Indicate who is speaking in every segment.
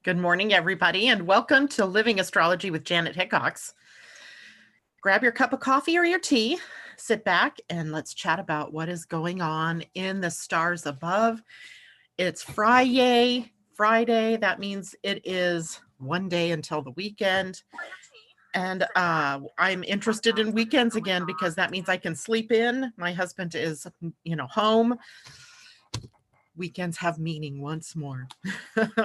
Speaker 1: Good morning, everybody, and welcome to Living Astrology with Janet Hickox. Grab your cup of coffee or your tea, sit back, and let's chat about what is going on in the stars above. It's Friday. That means it is one day until the weekend. And I'm interested in weekends again because that means I can sleep in. My husband is, home. Weekends have meaning once more.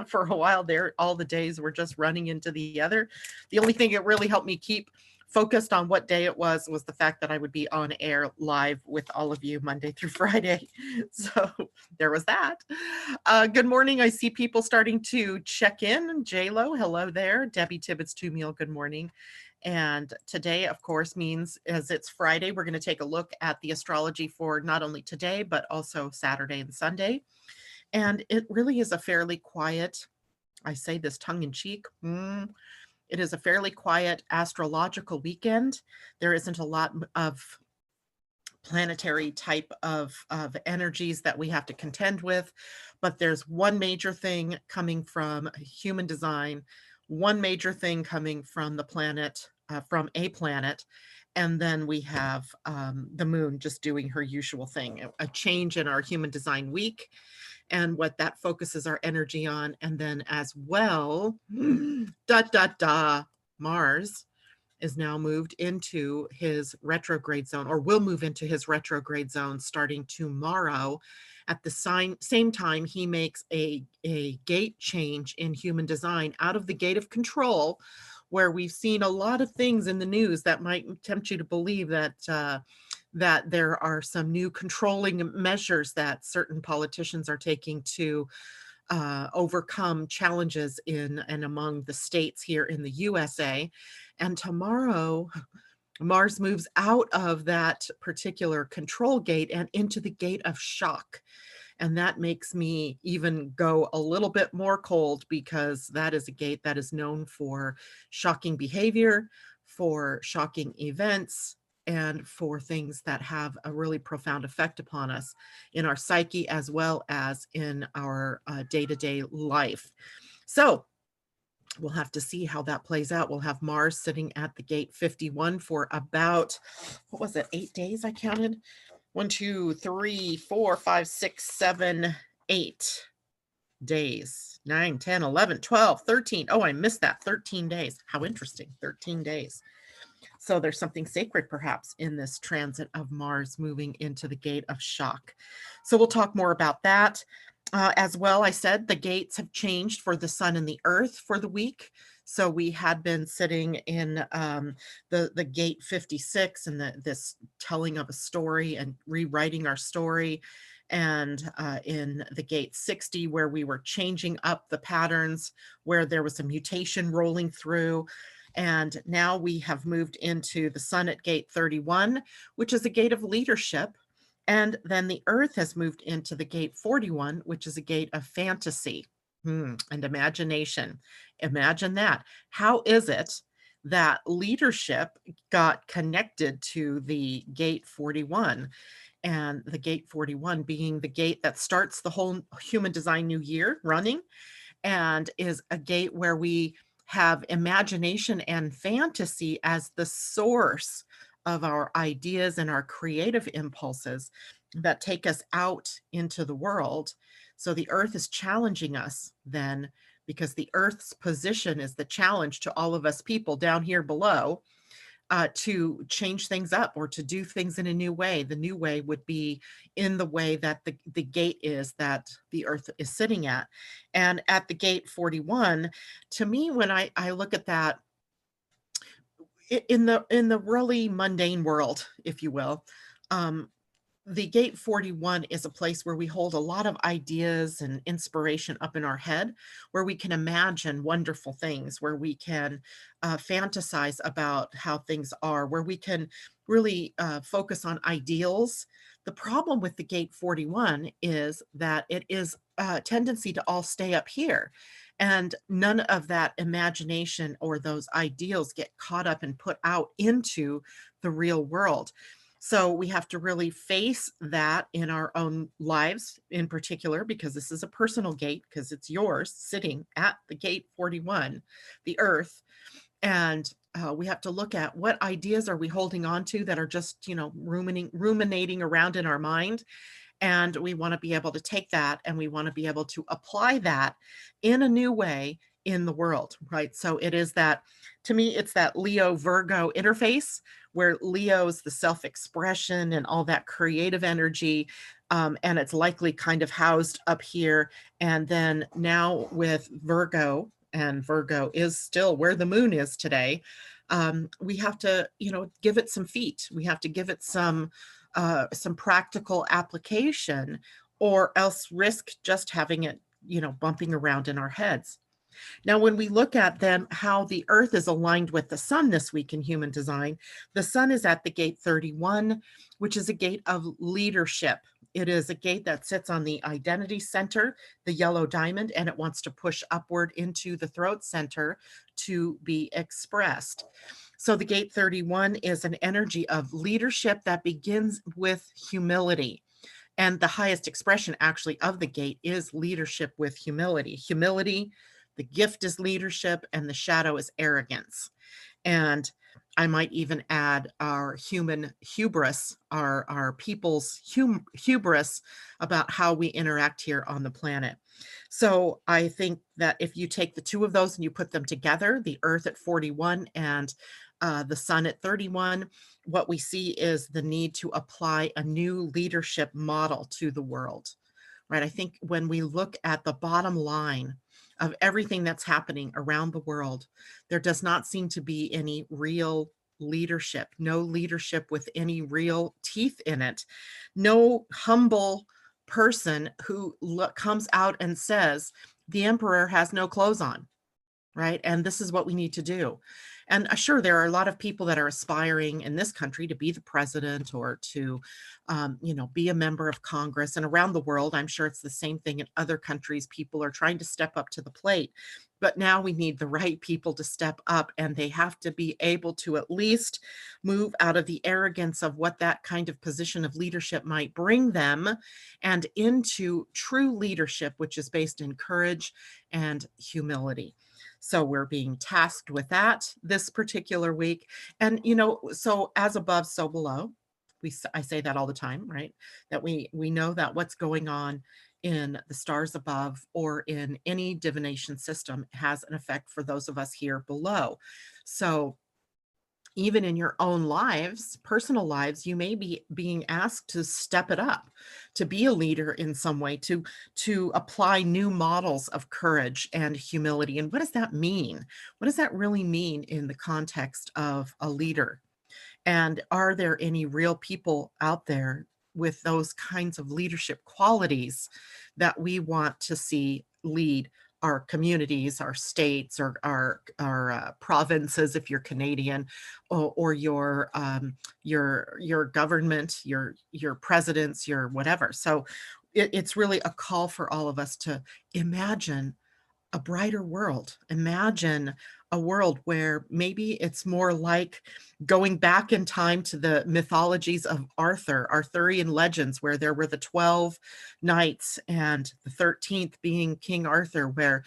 Speaker 1: For a while there, all the days were just running into the other. The only thing that really helped me keep focused on what day it was the fact that I would be on air live with all of you Monday through Friday. So there was that. Good morning. I see people starting to check in. J-Lo, hello there. Debbie Tibbetts Two-Meal, good morning. And today, of course, means as it's Friday, we're going to take a look at the astrology for not only today, but also Saturday and Sunday. And it really is a fairly quiet, I say this tongue in cheek, it is a fairly quiet astrological weekend. There isn't a lot of planetary type of energies that we have to contend with, but there's one major thing coming from human design, one major thing coming from the planet, from a planet, and then we have the moon just doing her usual thing, a change in our human design week and what that focuses our energy on. And then as well, Mars is now moved into his retrograde zone, or will move into his retrograde zone starting tomorrow. At the same time, he makes a gate change in human design out of the gate of control, where we've seen a lot of things in the news that might tempt you to believe that that there are some new controlling measures that certain politicians are taking to overcome challenges in and among the states here in the USA. And tomorrow, Mars moves out of that particular control gate and into the gate of shock. And that makes me even go a little bit more cold, because that is a gate that is known for shocking behavior, for shocking events, and for things that have a really profound effect upon us in our psyche as well as in our day-to-day life. So we'll have to see how that plays out. We'll have Mars sitting at the gate 51 for about, 8 days I counted? 1, 2, 3, 4, 5, 6, 7, 8 days. 9, 10, 11, 12, 13. Oh, I missed that. 13 days. How interesting. 13 days. So there's something sacred perhaps in this transit of Mars moving into the gate of shock. So we'll talk more about that. As well, I said the gates have changed for the sun and the earth for the week. So we had been sitting in the gate 56 and this telling of a story and rewriting our story. And in the gate 60, where we were changing up the patterns, where there was a mutation rolling through. And now we have moved into the sun at gate 31, which is a gate of leadership. And then the earth has moved into the gate 41, which is a gate of fantasy and imagination. Imagine that. How is it that leadership got connected to the gate 41? And the gate 41 being the gate that starts the whole human design new year running, and is a gate where we have imagination and fantasy as the source of our ideas and our creative impulses that take us out into the world. So the earth is challenging us then, because the earth's position is the challenge to all of us people down here below, to change things up or to do things in a new way. The new way would be in the way that the gate is that the earth is sitting at. And at the gate 41, to me, when I look at that, in the really mundane world, if you will, the gate 41 is a place where we hold a lot of ideas and inspiration up in our head, where we can imagine wonderful things, where we can fantasize about how things are, where we can really focus on ideals. The problem with the gate 41 is that it is a tendency to all stay up here, and none of that imagination or those ideals get caught up and put out into the real world. So we have to really face that in our own lives in particular, because this is a personal gate, because it's yours sitting at the gate 41, the earth. And we have to look at what ideas are we holding on to that are just, ruminating around in our mind. And we want to be able to take that and we want to be able to apply that in a new way in the world, right? So it is that, to me, it's that Leo Virgo interface where Leo's the self expression and all that creative energy. And it's likely kind of housed up here. And then now with Virgo, and Virgo is still where the moon is today. We have to, give it some feet. We have to give it some practical application, or else risk just having it, bumping around in our heads. Now, when we look at then how the earth is aligned with the sun this week in human design, the sun is at the gate 31, which is a gate of leadership. It is a gate that sits on the identity center, the yellow diamond, and it wants to push upward into the throat center to be expressed. So the gate 31 is an energy of leadership that begins with humility. And the highest expression actually of the gate is leadership with humility. Humility, the gift is leadership, and the shadow is arrogance. And I might even add our human hubris, our people's hubris about how we interact here on the planet. So I think that if you take the two of those and you put them together, the earth at 41 and the sun at 31, what we see is the need to apply a new leadership model to the world, right? I think when we look at the bottom line of everything that's happening around the world, there does not seem to be any real leadership, no leadership with any real teeth in it, no humble person who comes out and says, the emperor has no clothes on, right? And this is what we need to do. And sure, there are a lot of people that are aspiring in this country to be the president or to, be a member of Congress. And around the world, I'm sure it's the same thing in other countries. People are trying to step up to the plate. But now we need the right people to step up, and they have to be able to at least move out of the arrogance of what that kind of position of leadership might bring them and into true leadership, which is based in courage and humility. So we're being tasked with that this particular week. And, so as above, so below. I say that all the time, right? That we know that what's going on in the stars above or in any divination system has an effect for those of us here below. So even in your own lives, personal lives, you may be being asked to step it up, to be a leader in some way, to apply new models of courage and humility. And what does that mean? What does that really mean in the context of a leader? And are there any real people out there with those kinds of leadership qualities that we want to see lead our communities, our states, or our provinces, if you're Canadian, or your government, your presidents, your whatever. So it's really a call for all of us to imagine a brighter world. Imagine a world where maybe it's more like going back in time to the mythologies of Arthurian legends, where there were the 12 knights and the 13th being King Arthur, where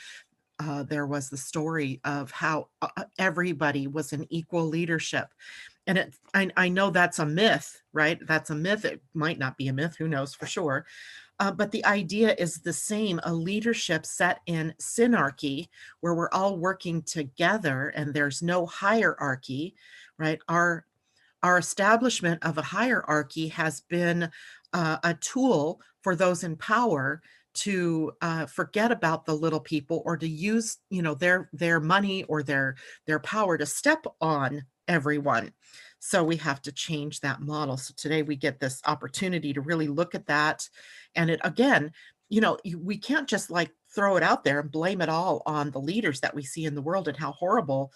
Speaker 1: there was the story of how everybody was in equal leadership. And I know that's a myth, right? That's a myth. It might not be a myth. Who knows for sure? But the idea is the same, a leadership set in synarchy where we're all working together and there's no hierarchy, right? Our establishment of a hierarchy has been a tool for those in power to forget about the little people, or to use, their money or their power to step on everyone. So we have to change that model. So today we get this opportunity to really look at that. And it, again, we can't just like throw it out there and blame it all on the leaders that we see in the world and how horrible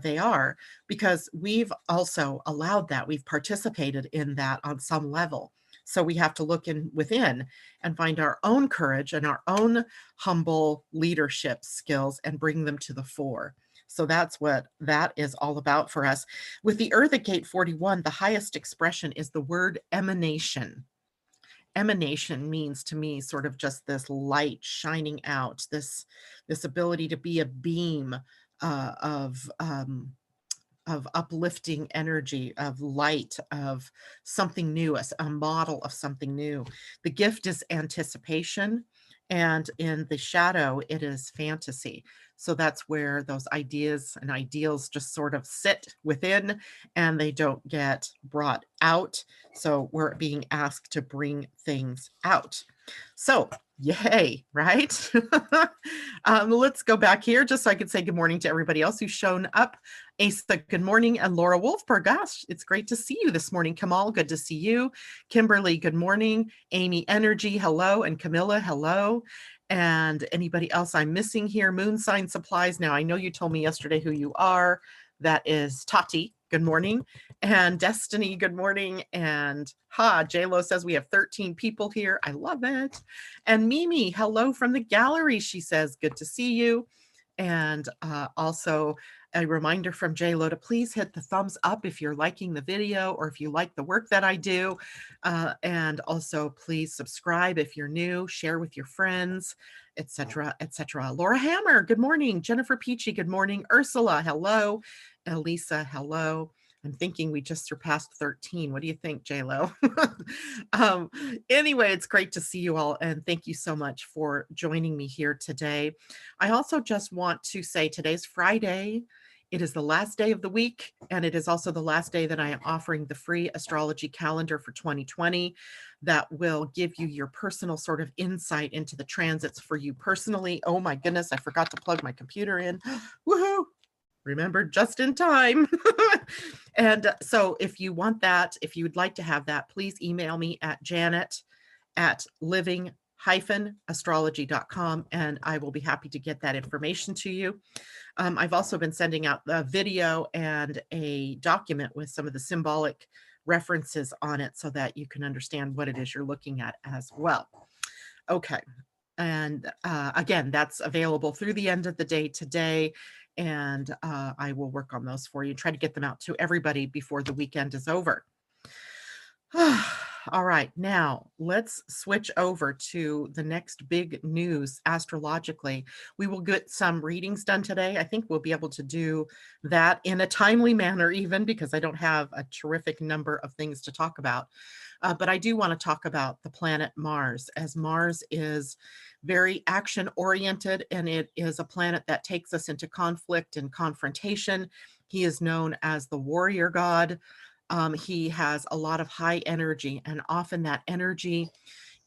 Speaker 1: they are, because we've also allowed that. We've participated in that on some level. So we have to look within and find our own courage and our own humble leadership skills and bring them to the fore. So that's what that is all about for us. With the Earth at gate 41, the highest expression is the word emanation. Emanation means to me sort of just this light shining out, this ability to be a beam of uplifting energy, of light, of something new, a model of something new. The gift is anticipation, and in the shadow, it is fantasy. So that's where those ideas and ideals just sort of sit within and they don't get brought out. So we're being asked to bring things out. So, yay, right? Let's go back here just so I can say good morning to everybody else who's shown up. Asa, good morning. And Laura Wolfberg, gosh, it's great to see you this morning. Kamal, good to see you. Kimberly, good morning. Amy Energy, hello. And Camilla, hello. And anybody else I'm missing here? Moon Sign Supplies. Now, I know you told me yesterday who you are. That is Tati. Good morning. And Destiny, good morning. And JLo says we have 13 people here. I love it. And Mimi, hello from the gallery. She says, good to see you. And also a reminder from JLo to please hit the thumbs up if you're liking the video or if you like the work that I do. And also please subscribe if you're new, share with your friends, etc., etc. Laura Hammer, good morning. Jennifer Peachy, good morning. Ursula, hello. Alisa, hello. I'm thinking we just surpassed 13. What do you think, JLo? Anyway, it's great to see you all, and thank you so much for joining me here today. I also just want to say today's Friday. It is the last day of the week, and it is also the last day that I am offering the free astrology calendar for 2020 that will give you your personal sort of insight into the transits for you personally. Oh my goodness, I forgot to plug my computer in. Woohoo! Remember, just in time. And so if you want that, if you would like to have that, please email me at janet@living-astrology.com, and I will be happy to get that information to you. I've also been sending out a video and a document with some of the symbolic references on it so that you can understand what it is you're looking at as well. Okay. And again, that's available through the end of the day today. And I will work on those for you, try to get them out to everybody before the weekend is over. All right, now let's switch over to the next big news astrologically. We will get some readings done today. I think we'll be able to do that in a timely manner, even because I don't have a terrific number of things to talk about. But I do want to talk about the planet Mars, as Mars is very action oriented and it is a planet that takes us into conflict and confrontation. He is known as the warrior god. He has a lot of high energy, and often that energy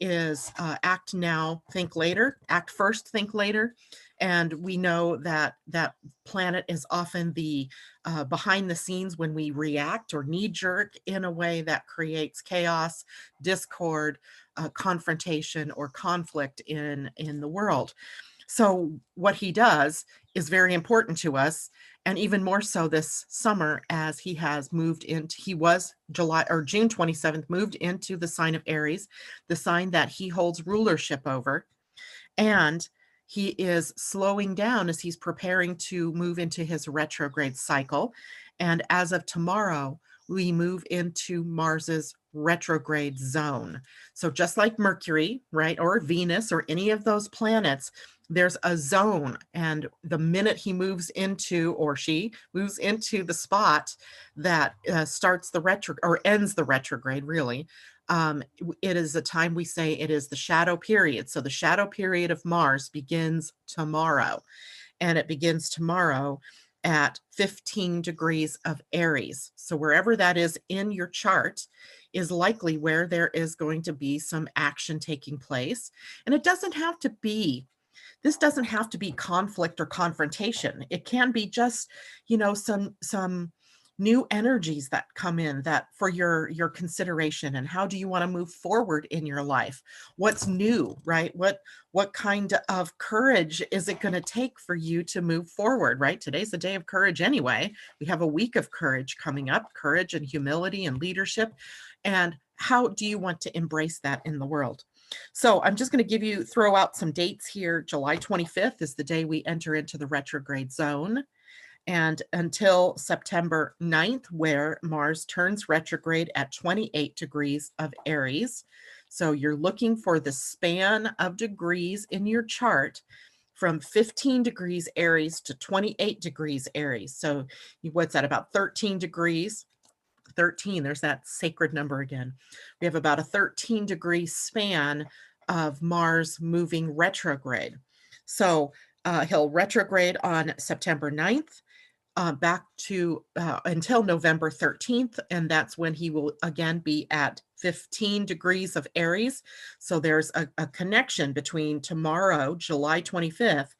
Speaker 1: is act now, think later, act first, think later. And we know that that planet is often the behind the scenes when we react or knee jerk in a way that creates chaos, discord, confrontation, or conflict in the world. So what he does is very important to us, and even more so this summer as he has moved into, he was June 27th, moved into the sign of Aries, the sign that he holds rulership over. And he is slowing down as he's preparing to move into his retrograde cycle. And as of tomorrow, we move into Mars's retrograde zone. So just like Mercury, right, or Venus or any of those planets, there's a zone. And the minute he moves into, or she moves into the spot that starts the or ends the retrograde, really, it is a time we say it is the shadow period. So the shadow period of Mars begins tomorrow, and it begins tomorrow at 15 degrees of Aries. So wherever that is in your chart is likely where there is going to be some action taking place. And it doesn't have to be, this doesn't have to be conflict or confrontation. It can be just, some new energies that come in that for your consideration. And how do you want to move forward in your life? What's new, right? What kind of courage is it going to take for you to move forward, right? Today's the day of courage anyway. We have a week of courage coming up, courage and humility and leadership. And how do you want to embrace that in the world? So I'm just going to throw out some dates here. July 25th is the day we enter into the retrograde zone. and until September 9th, where Mars turns retrograde at 28 degrees of Aries. So you're looking for the span of degrees in your chart from 15 degrees Aries to 28 degrees Aries. So what's that, about 13 degrees? 13, there's that sacred number again. We have about a 13-degree span of Mars moving retrograde. So he'll retrograde on September 9th, back to until November 13th, and that's when he will again be at 15 degrees of Aries. So there's a connection between tomorrow, July 25th,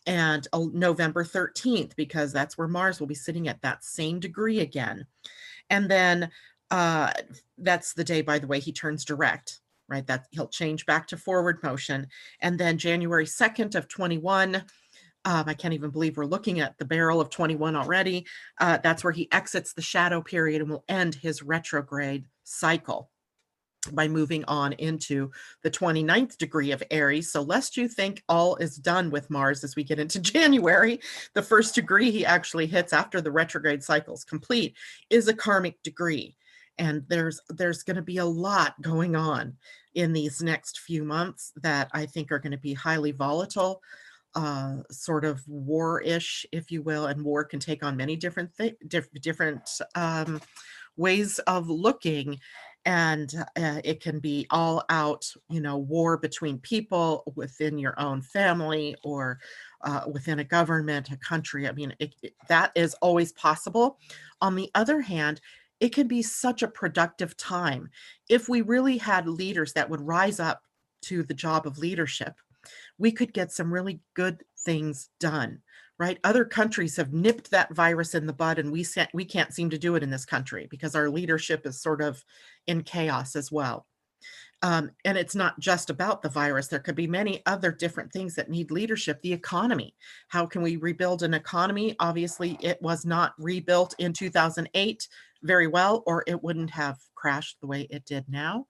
Speaker 1: and November 13th, because that's where Mars will be sitting at that same degree again. And then that's the day, by the way, he turns direct, right? That he'll change back to forward motion. And then January 2nd of 21, I can't even believe we're looking at the barrel of 21 already. That's where he exits the shadow period and will end his retrograde cycle by moving on into the 29th degree of Aries. So lest you think all is done with Mars as we get into January, the first degree he actually hits after the retrograde cycle is complete is a karmic degree. And there's going to be a lot going on in these next few months that I think are going to be highly volatile, sort of war-ish, if you will, and war can take on many different ways of looking, and it can be all out, war between people within your own family or within a government, a country. I mean, that is always possible. On the other hand, it can be such a productive time if we really had leaders that would rise up to the job of leadership. We could get some really good things done, right? Other countries have nipped that virus in the bud, and we can't seem to do it in this country because our leadership is sort of in chaos as well. And it's not just about the virus. There could be many other different things that need leadership. The economy. How can we rebuild an economy? Obviously, it was not rebuilt in 2008 very well, or it wouldn't have crashed the way it did now.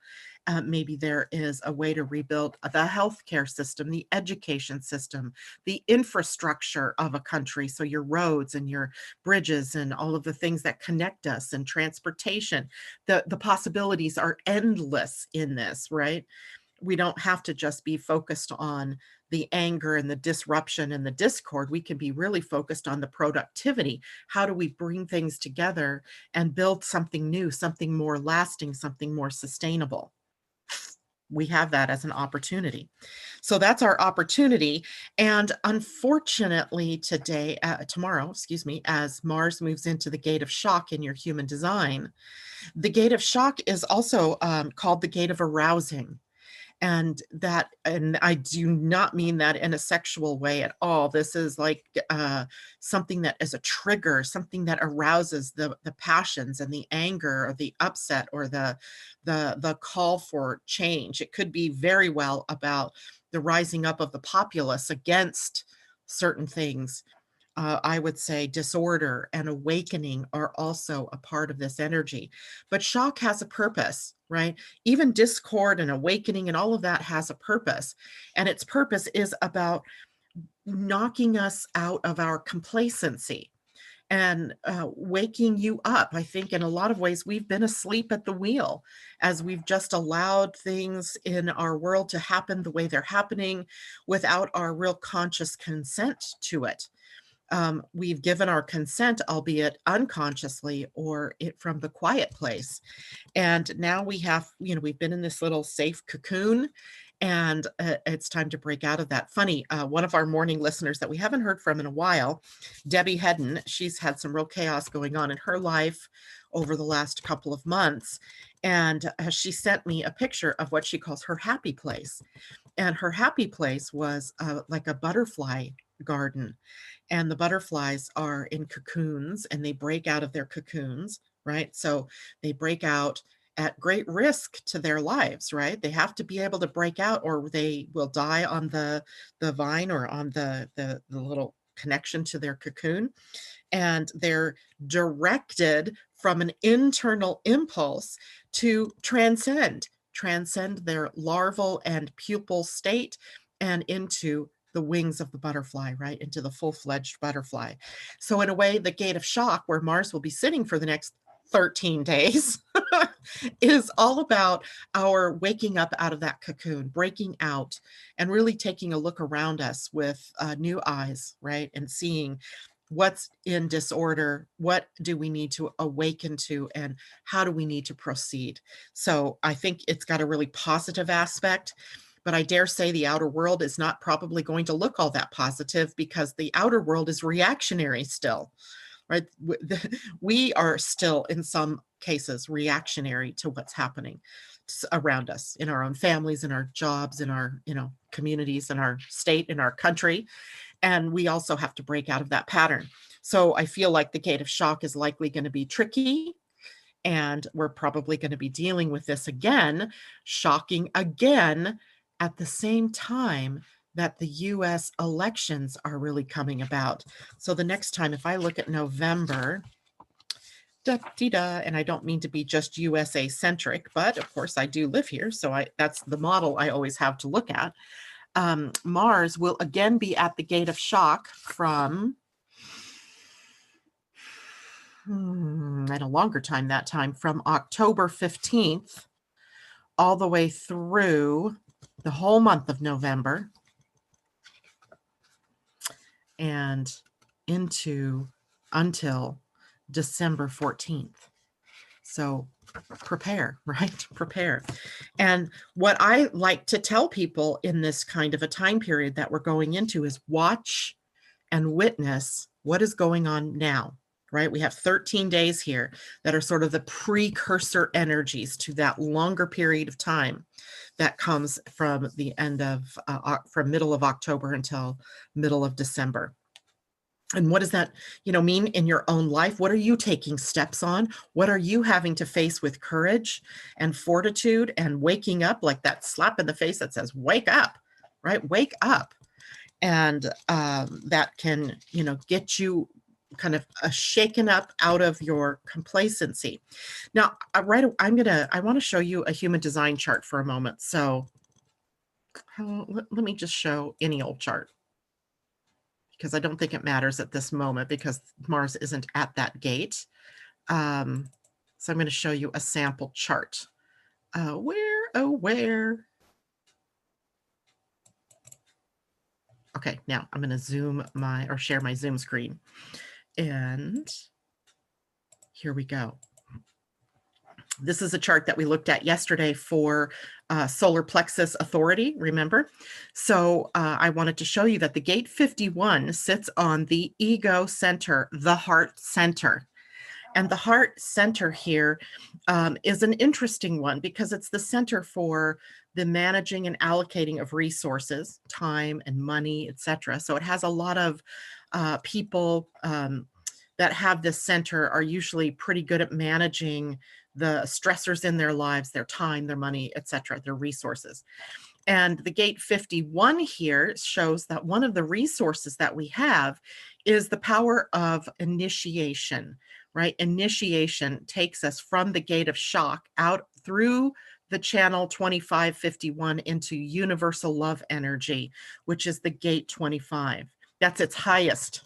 Speaker 1: Maybe there is a way to rebuild the healthcare system, the education system, the infrastructure of a country. So your roads and your bridges and all of the things that connect us, and transportation. The possibilities are endless in this, right? We don't have to just be focused on the anger and the disruption and the discord. We can be really focused on the productivity. How do we bring things together and build something new, something more lasting, something more sustainable? We have that as an opportunity. So that's our opportunity. And unfortunately tomorrow, as Mars moves into the gate of shock in your human design, the gate of shock is also called the gate of arousing. And I do not mean that in a sexual way at all. This is like something that is a trigger, something that arouses the passions and the anger or the upset or the call for change. It could be very well about the rising up of the populace against certain things. I would say disorder and awakening are also a part of this energy. But shock has a purpose, right? Even discord and awakening and all of that has a purpose. And its purpose is about knocking us out of our complacency and waking you up. I think in a lot of ways, we've been asleep at the wheel as we've just allowed things in our world to happen the way they're happening without our real conscious consent to it. We've given our consent, albeit unconsciously or it from the quiet place. And now we've been in this little safe cocoon, and it's time to break out of that. Funny, one of our morning listeners that we haven't heard from in a while, Debbie Hedden, she's had some real chaos going on in her life over the last couple of months. And she sent me a picture of what she calls her happy place. And her happy place was like a butterfly garden. And the butterflies are in cocoons and they break out of their cocoons, right? So they break out at great risk to their lives, right? They have to be able to break out or they will die on the vine or on the little connection to their cocoon. And they're directed from an internal impulse to transcend their larval and pupal state and into the wings of the butterfly, right, into the full-fledged butterfly. So in a way, the gate of shock, where Mars will be sitting for the next 13 days, is all about our waking up out of that cocoon, breaking out, and really taking a look around us with new eyes, right? And seeing what's in disorder, what do we need to awaken to, and how do we need to proceed. So I think it's got a really positive aspect, but I dare say the outer world is not probably going to look all that positive, because the outer world is reactionary still, right? We are still, in some cases, reactionary to what's happening around us, in our own families, in our jobs, in our, communities, in our state, in our country. And we also have to break out of that pattern. So I feel like the gate of shock is likely going to be tricky. And we're probably going to be dealing with this again, shocking again, at the same time that the US elections are really coming about. So the next time, if I look at November, and I don't mean to be just USA centric, but of course I do live here. So that's the model I always have to look at. Mars will again be at the gate of shock from at a longer time, that time from October 15th all the way through the whole month of November and until December 14th. So prepare, right? Prepare. And what I like to tell people in this kind of a time period that we're going into is watch and witness what is going on now, right? We have 13 days here that are sort of the precursor energies to that longer period of time that comes from the end of, from middle of October until middle of December. And what does that, mean in your own life? What are you taking steps on? What are you having to face with courage and fortitude and waking up, like that slap in the face that says, wake up, right? Wake up. And that can, get you kind of shaken up out of your complacency. Now, I want to show you a human design chart for a moment. So let me just show any old chart, because I don't think it matters at this moment, because Mars isn't at that gate. So I'm going to show you a sample chart. Where? Okay, now I'm going to share my Zoom screen. And here we go. This is a chart that we looked at yesterday for solar plexus authority, remember? So I wanted to show you that the gate 51 sits on the ego center, the heart center. And the heart center here is an interesting one, because it's the center for the managing and allocating of resources, time and money, etc. So it has a lot of people that have this center are usually pretty good at managing the stressors in their lives, their time, their money, etc., their resources. And the gate 51 here shows that one of the resources that we have is the power of initiation, right? Initiation takes us from the gate of shock out through the channel 2551 into universal love energy, which is the gate 25. That's its highest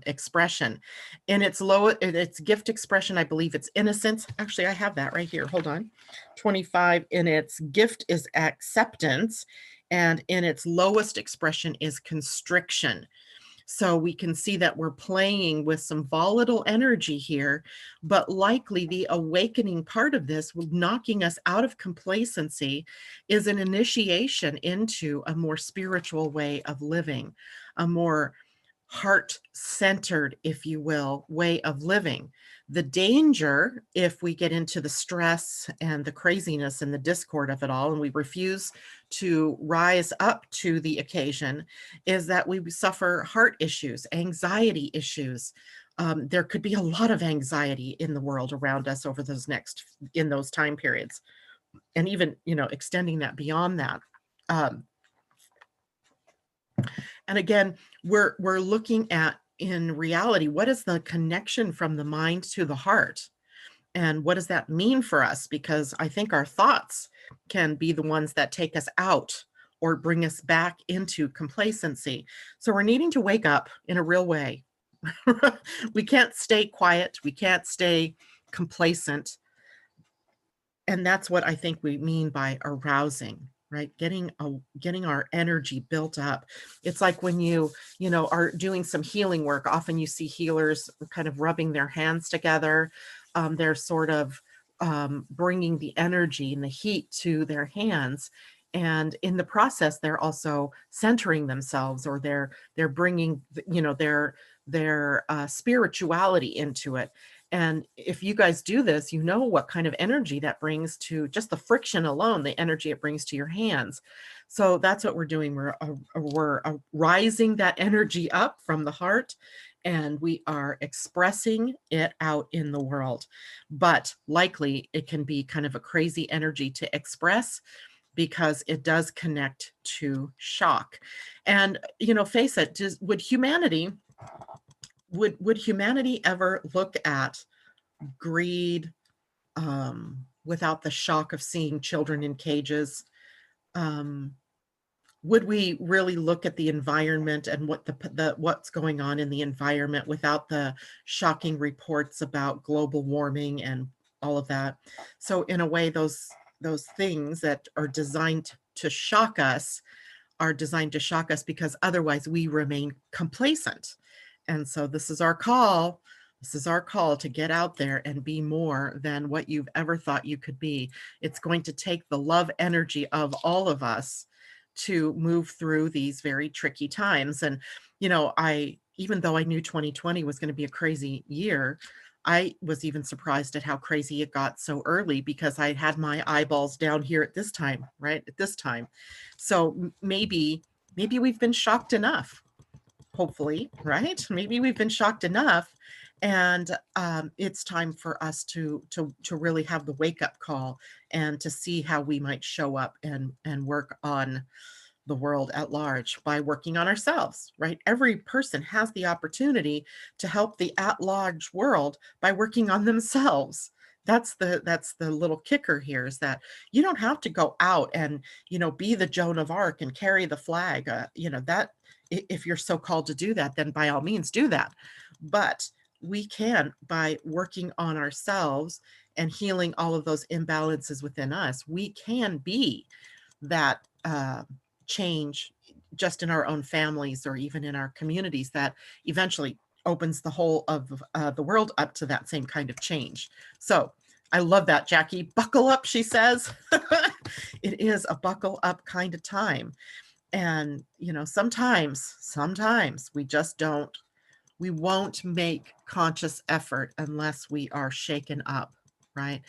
Speaker 1: expression. In its gift expression, I believe it's innocence. Actually, I have that right here. Hold on. 25 in its gift is acceptance, and in its lowest expression is constriction. So we can see that we're playing with some volatile energy here, but likely the awakening part of this, knocking us out of complacency, is an initiation into a more spiritual way of living, a more heart-centered, if you will, way of living. The danger, if we get into the stress and the craziness and the discord of it all, and we refuse to rise up to the occasion, is that we suffer heart issues, anxiety issues. There could be a lot of anxiety in the world around us in those time periods, and even, extending that beyond that. And again, we're looking at, in reality, what is the connection from the mind to the heart? And what does that mean for us? Because I think our thoughts can be the ones that take us out or bring us back into complacency. So we're needing to wake up in a real way. We can't stay quiet. We can't stay complacent. And that's what I think we mean by arousing, right? Getting our energy built up. It's like when you know, are doing some healing work. Often you see healers kind of rubbing their hands together. They're sort of bringing the energy and the heat to their hands. And in the process, they're also centering themselves, or they're bringing, you know, their spirituality into it. And if you guys do this, you know what kind of energy that brings to just the friction alone, the energy it brings to your hands. So that's what we're doing. We're rising that energy up from the heart, and we are expressing it out in the world. But likely it can be kind of a crazy energy to express, because it does connect to shock. And, you know, face it, would humanity ever look at greed without the shock of seeing children in cages? Um, would we really look at the environment and what what's going on in the environment without the shocking reports about global warming and all of that? So in a way, those things that are designed to shock us are designed to shock us, because otherwise we remain complacent. And so this is our call. This is our call to get out there and be more than what you've ever thought you could be. It's going to take the love energy of all of us to move through these very tricky times. And, you know, even though I knew 2020 was going to be a crazy year, I was even surprised at how crazy it got so early, because I had my eyeballs down here at this time, right? At this time. So maybe we've been shocked enough, hopefully, right? Maybe we've been shocked enough, and it's time for us to really have the wake up call, and to see how we might show up and work on the world at large by working on ourselves, right? Every person has the opportunity to help the at large world by working on themselves. That's the little kicker here, is that you don't have to go out and, you know, be the Joan of Arc and carry the flag. You know, that if you're so called to do that, then by all means do that. But we can, by working on ourselves and healing all of those imbalances within us, we can be that change just in our own families, or even in our communities, that eventually opens the whole of the world up to that same kind of change. So I love that, Jackie. Buckle up, she says. It is a buckle up kind of time. And, you know, sometimes we won't make conscious effort unless we are shaken up, right?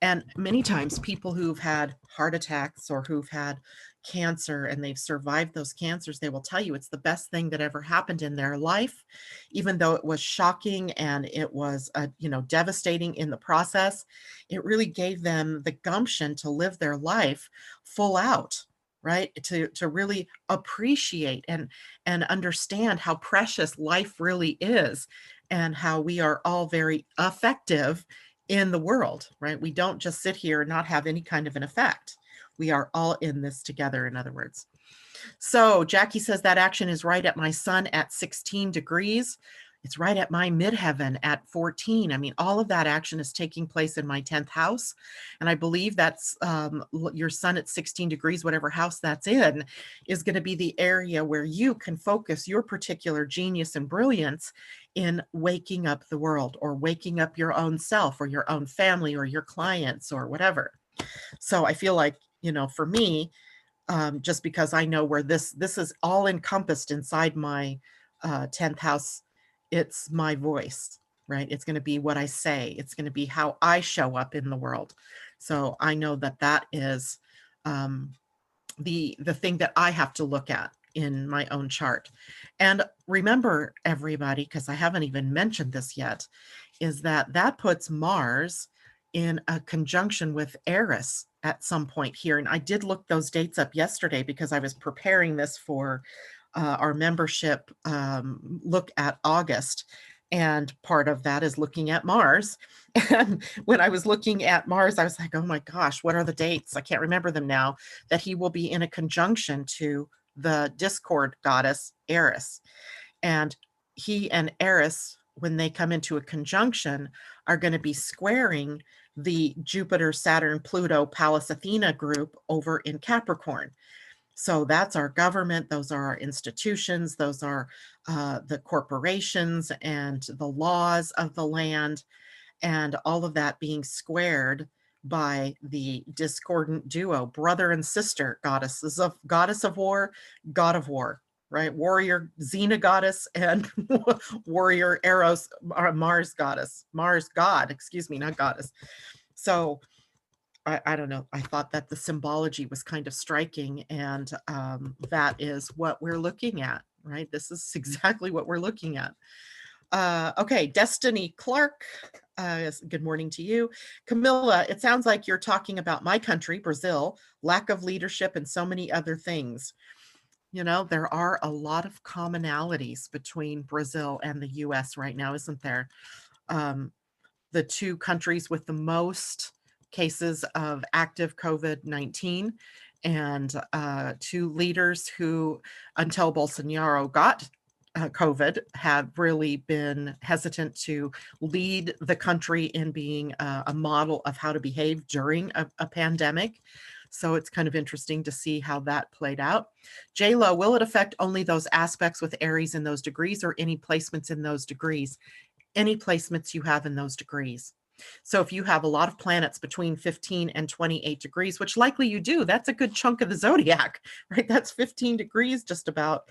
Speaker 1: And many times people who've had heart attacks or who've had cancer and they've survived those cancers, they will tell you it's the best thing that ever happened in their life, even though it was shocking and it was, you know, devastating in the process. It really gave them the gumption to live their life full out, right? To really appreciate and understand how precious life really is, and how we are all very effective in the world, right? We don't just sit here and not have any kind of an effect. We are all in this together, in other words. So Jackie says that action is right at my sun at 16 degrees. It's right at my midheaven at 14. I mean, all of that action is taking place in my 10th house. And I believe that's your sun at 16 degrees, whatever house that's in, is going to be the area where you can focus your particular genius and brilliance in waking up the world, or waking up your own self, or your own family, or your clients, or whatever. So I feel like, you know, for me, just because I know where this is all encompassed inside my 10th house, it's my voice, right? It's going to be what I say. It's going to be how I show up in the world. So I know that that is the thing that I have to look at in my own chart. And remember, everybody, because I haven't even mentioned this yet, is that puts Mars in a conjunction with Eris at some point here. And I did look those dates up yesterday because I was preparing this for our membership look at August. And part of that is looking at Mars. And when I was looking at Mars, I was like, oh my gosh, what are the dates? I can't remember them now, that he will be in a conjunction to the discord goddess Eris. And he and Eris, when they come into a conjunction, are going to be squaring the Jupiter, Saturn, Pluto, Pallas Athena group over in Capricorn. So that's our government. Those are our institutions. Those are the corporations and the laws of the land, and all of that being squared by the discordant duo, brother and sister goddesses of goddess of war, god of war, right? Warrior Xena goddess and warrior Eros, Mars goddess, Mars god, excuse me, not goddess. So I don't know. I thought that the symbology was kind of striking, and that is what we're looking at, right? This is exactly what we're looking at. Okay, Destiny Clark, good morning to you. Camilla, it sounds like you're talking about my country, Brazil, lack of leadership and so many other things. You know, there are a lot of commonalities between Brazil and the US right now, isn't there? The two countries with the most cases of active COVID-19, and two leaders who, until Bolsonaro got COVID, have really been hesitant to lead the country in being a model of how to behave during a pandemic. So it's kind of interesting to see how that played out. J-Lo, will it affect only those aspects with Aries in those degrees, or any placements in those degrees? Any placements you have in those degrees. So if you have a lot of planets between 15 and 28 degrees, which likely you do, that's a good chunk of the zodiac, right? That's 15 degrees just about,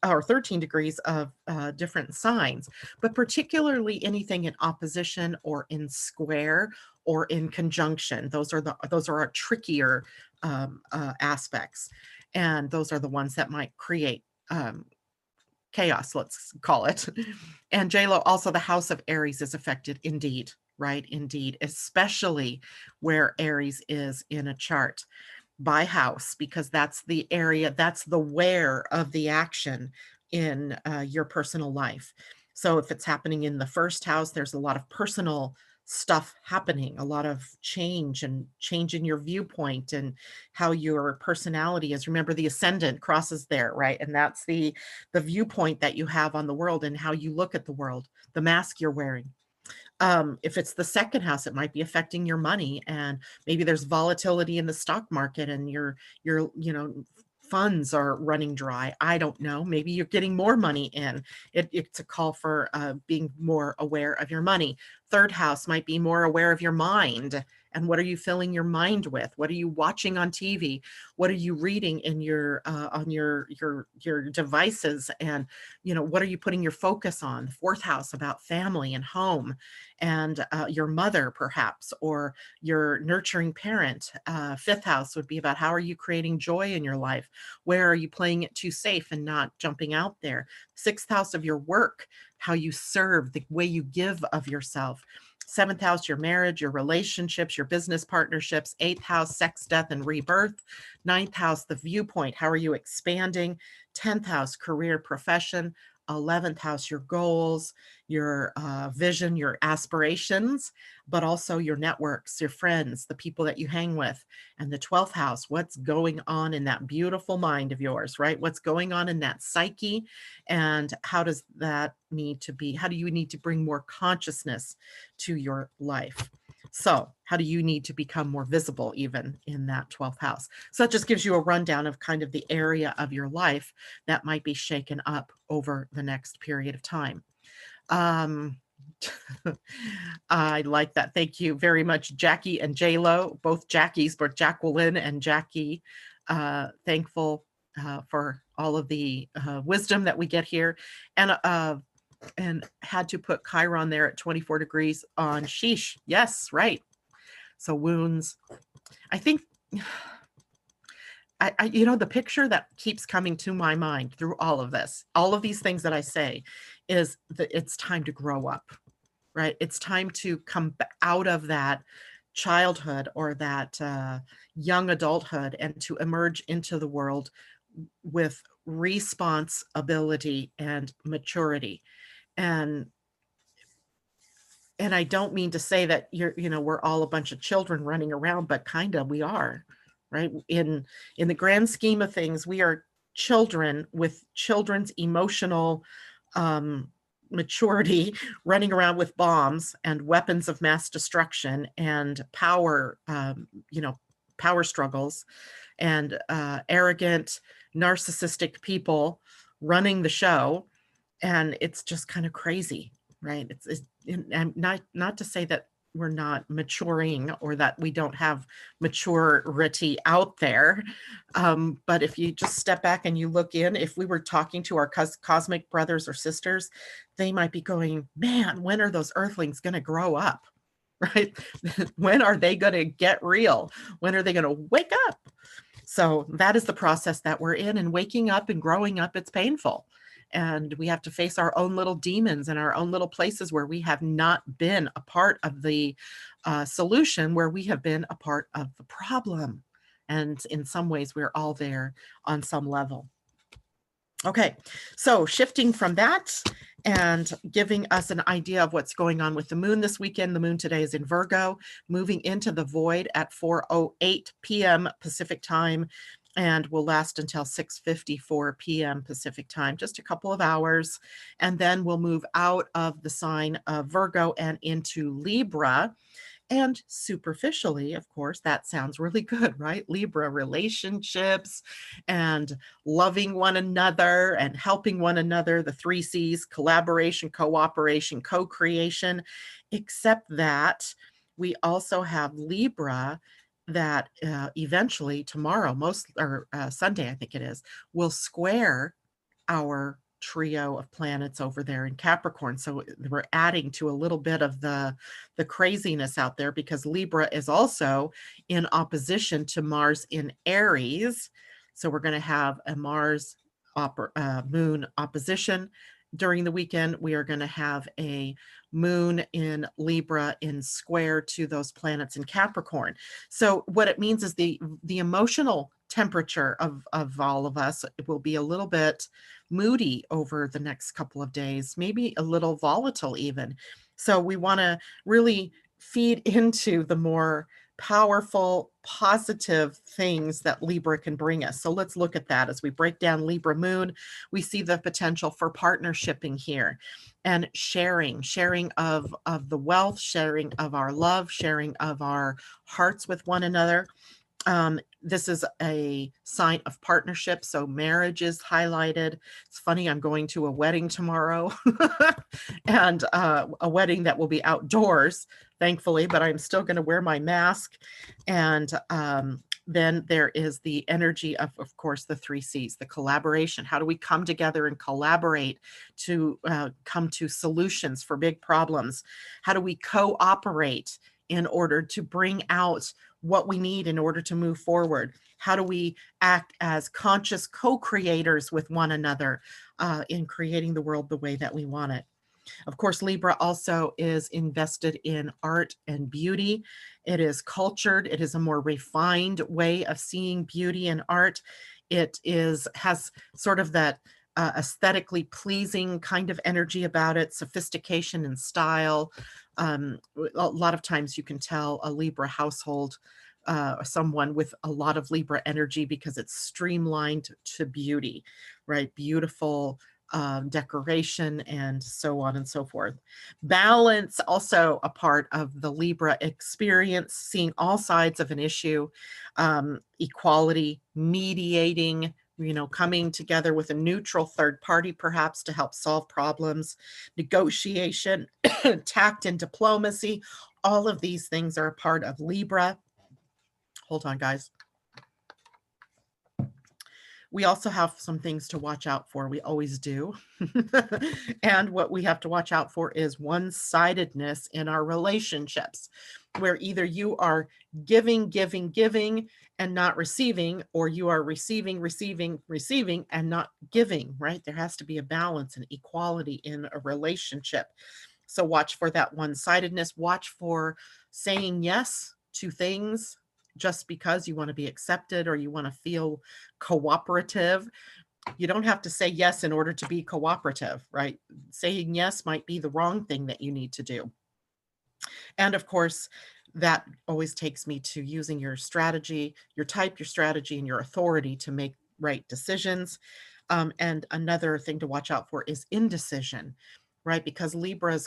Speaker 1: or 13 degrees of different signs, but particularly anything in opposition or in square or in conjunction. Those are our trickier aspects. And those are the ones that might create chaos, let's call it. And JLo, also the house of Aries is affected, indeed, right? Indeed, especially where Aries is in a chart by house, because that's the area, that's the where of the action in your personal life. So if it's happening in the first house, there's a lot of personal stuff happening, a lot of change and change in your viewpoint and how your personality is. Remember, the ascendant crosses there, right? And that's the viewpoint that you have on the world and how you look at the world, the mask you're wearing. If it's the second house, it might be affecting your money, and maybe there's volatility in the stock market and your funds are running dry. I don't know. Maybe you're getting more money in. It's a call for being more aware of your money. Third house might be more aware of your mind. And what are you filling your mind with? What are you watching on TV? What are you reading in your on your devices? And what are you putting your focus on? The fourth house, about family and home, and your mother perhaps, or your nurturing parent. Fifth house would be about how are you creating joy in your life? Where are you playing it too safe and not jumping out there? Sixth house of your work, how you serve, the way you give of yourself. Seventh house, your marriage, your relationships, your business partnerships. Eighth house, sex, death, and rebirth. Ninth house, the viewpoint. How are you expanding? 10th house, career, profession. 11th house, your goals, your vision, your aspirations, but also your networks, your friends, the people that you hang with. And the 12th house, what's going on in that beautiful mind of yours, right? What's going on in that psyche, and how does that need to be? How do you need to bring more consciousness to your life? So how do you need to become more visible even in that 12th house? So that just gives you a rundown of kind of the area of your life that might be shaken up over the next period of time. I like that. Thank you very much, Jackie and J-Lo, both Jackies, but Jacqueline and Jackie. Thankful for all of the wisdom that we get here. And had to put Chiron there at 24 degrees on sheesh. Yes, right. So wounds. I think, the picture that keeps coming to my mind through all of this, all of these things that I say, is that it's time to grow up, right? It's time to come out of that childhood or that young adulthood and to emerge into the world with responsibility and maturity. And And I don't mean to say that we're all a bunch of children running around, but kind of we are, right? In the grand scheme of things, we are children with children's emotional um, maturity, running around with bombs and weapons of mass destruction and power, power struggles, and arrogant, narcissistic people running the show. And it's just kind of crazy, right? And not to say that we're not maturing or that we don't have maturity out there. But if you just step back and you look in, if we were talking to our cosmic brothers or sisters, they might be going, man, when are those earthlings going to grow up? Right? When are they going to get real? When are they going to wake up? So that is the process that we're in, and waking up and growing up, it's painful. And we have to face our own little demons and our own little places where we have not been a part of the solution, where we have been a part of the problem. And in some ways, we're all there on some level. Okay, so shifting from that and giving us an idea of what's going on with the moon this weekend. The moon today is in Virgo, moving into the void at 4:08 p.m. Pacific time, and will last until 6:54 p.m. Pacific time, just a couple of hours. And then we'll move out of the sign of Virgo and into Libra. And superficially, of course, that sounds really good, right? Libra, relationships and loving one another and helping one another, the 3 C's: collaboration, cooperation, co-creation. Except that we also have Libra that eventually tomorrow, Sunday, I think it is, will square our trio of planets over there in Capricorn. So we're adding to a little bit of the craziness out there, because Libra is also in opposition to Mars in Aries. So we're going to have a Mars moon opposition during the weekend. We are going to have a moon in Libra in square to those planets in Capricorn. So what it means is the emotional temperature of all of us will be a little bit moody over the next couple of days, maybe a little volatile even. So we want to really feed into the more powerful, positive things that Libra can bring us. So let's look at that. As we break down Libra Moon, we see the potential for partnershiping here and sharing of the wealth, sharing of our love, sharing of our hearts with one another. This is a sign of partnership, so marriage is highlighted. It's funny, I'm going to a wedding tomorrow, and a wedding that will be outdoors, thankfully, but I'm still going to wear my mask. And then there is the energy of course, the 3 C's, the collaboration. How do we come together and collaborate to come to solutions for big problems? How do we cooperate in order to bring out what we need in order to move forward? How do we act as conscious co-creators with one another in creating the world the way that we want it? Of course, Libra also is invested in art and beauty. It is cultured. It is a more refined way of seeing beauty and art. It has sort of that aesthetically pleasing kind of energy about it, sophistication and style. A lot of times you can tell a Libra household, someone with a lot of Libra energy, because it's streamlined to beauty, right? Beautiful decoration and so on and so forth. Balance, also a part of the Libra experience, seeing all sides of an issue, equality, mediating, coming together with a neutral third party, perhaps, to help solve problems, negotiation, tact and diplomacy. All of these things are a part of Libra. Hold on, guys. We also have some things to watch out for. We always do. And what we have to watch out for is one-sidedness in our relationships, where either you are giving and not receiving, or you are receiving and not giving, right? There has to be a balance and equality in a relationship. So watch for that one-sidedness. Watch for saying yes to things just because you want to be accepted or you want to feel cooperative. You don't have to say yes in order to be cooperative, right? Saying yes might be the wrong thing that you need to do. And of course, that always takes me to using your strategy, your type, your strategy, and your authority to make right decisions. And another thing to watch out for is indecision, right? Because Libra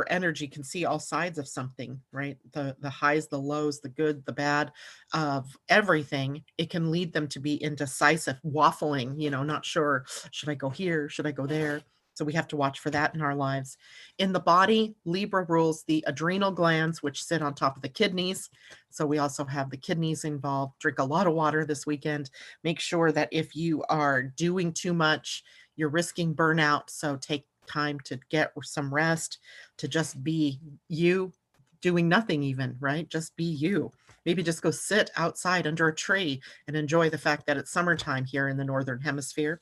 Speaker 1: energy can see all sides of something, right? The highs, the lows, the good, the bad of everything. It can lead them to be indecisive, waffling, not sure, should I go here? Should I go there? So we have to watch for that in our lives. In the body, Libra rules the adrenal glands, which sit on top of the kidneys. So we also have the kidneys involved. Drink a lot of water this weekend. Make sure that if you are doing too much, you're risking burnout. So take time to get some rest, to just be you, doing nothing even, right? Just be you. Maybe just go sit outside under a tree and enjoy the fact that it's summertime here in the Northern Hemisphere.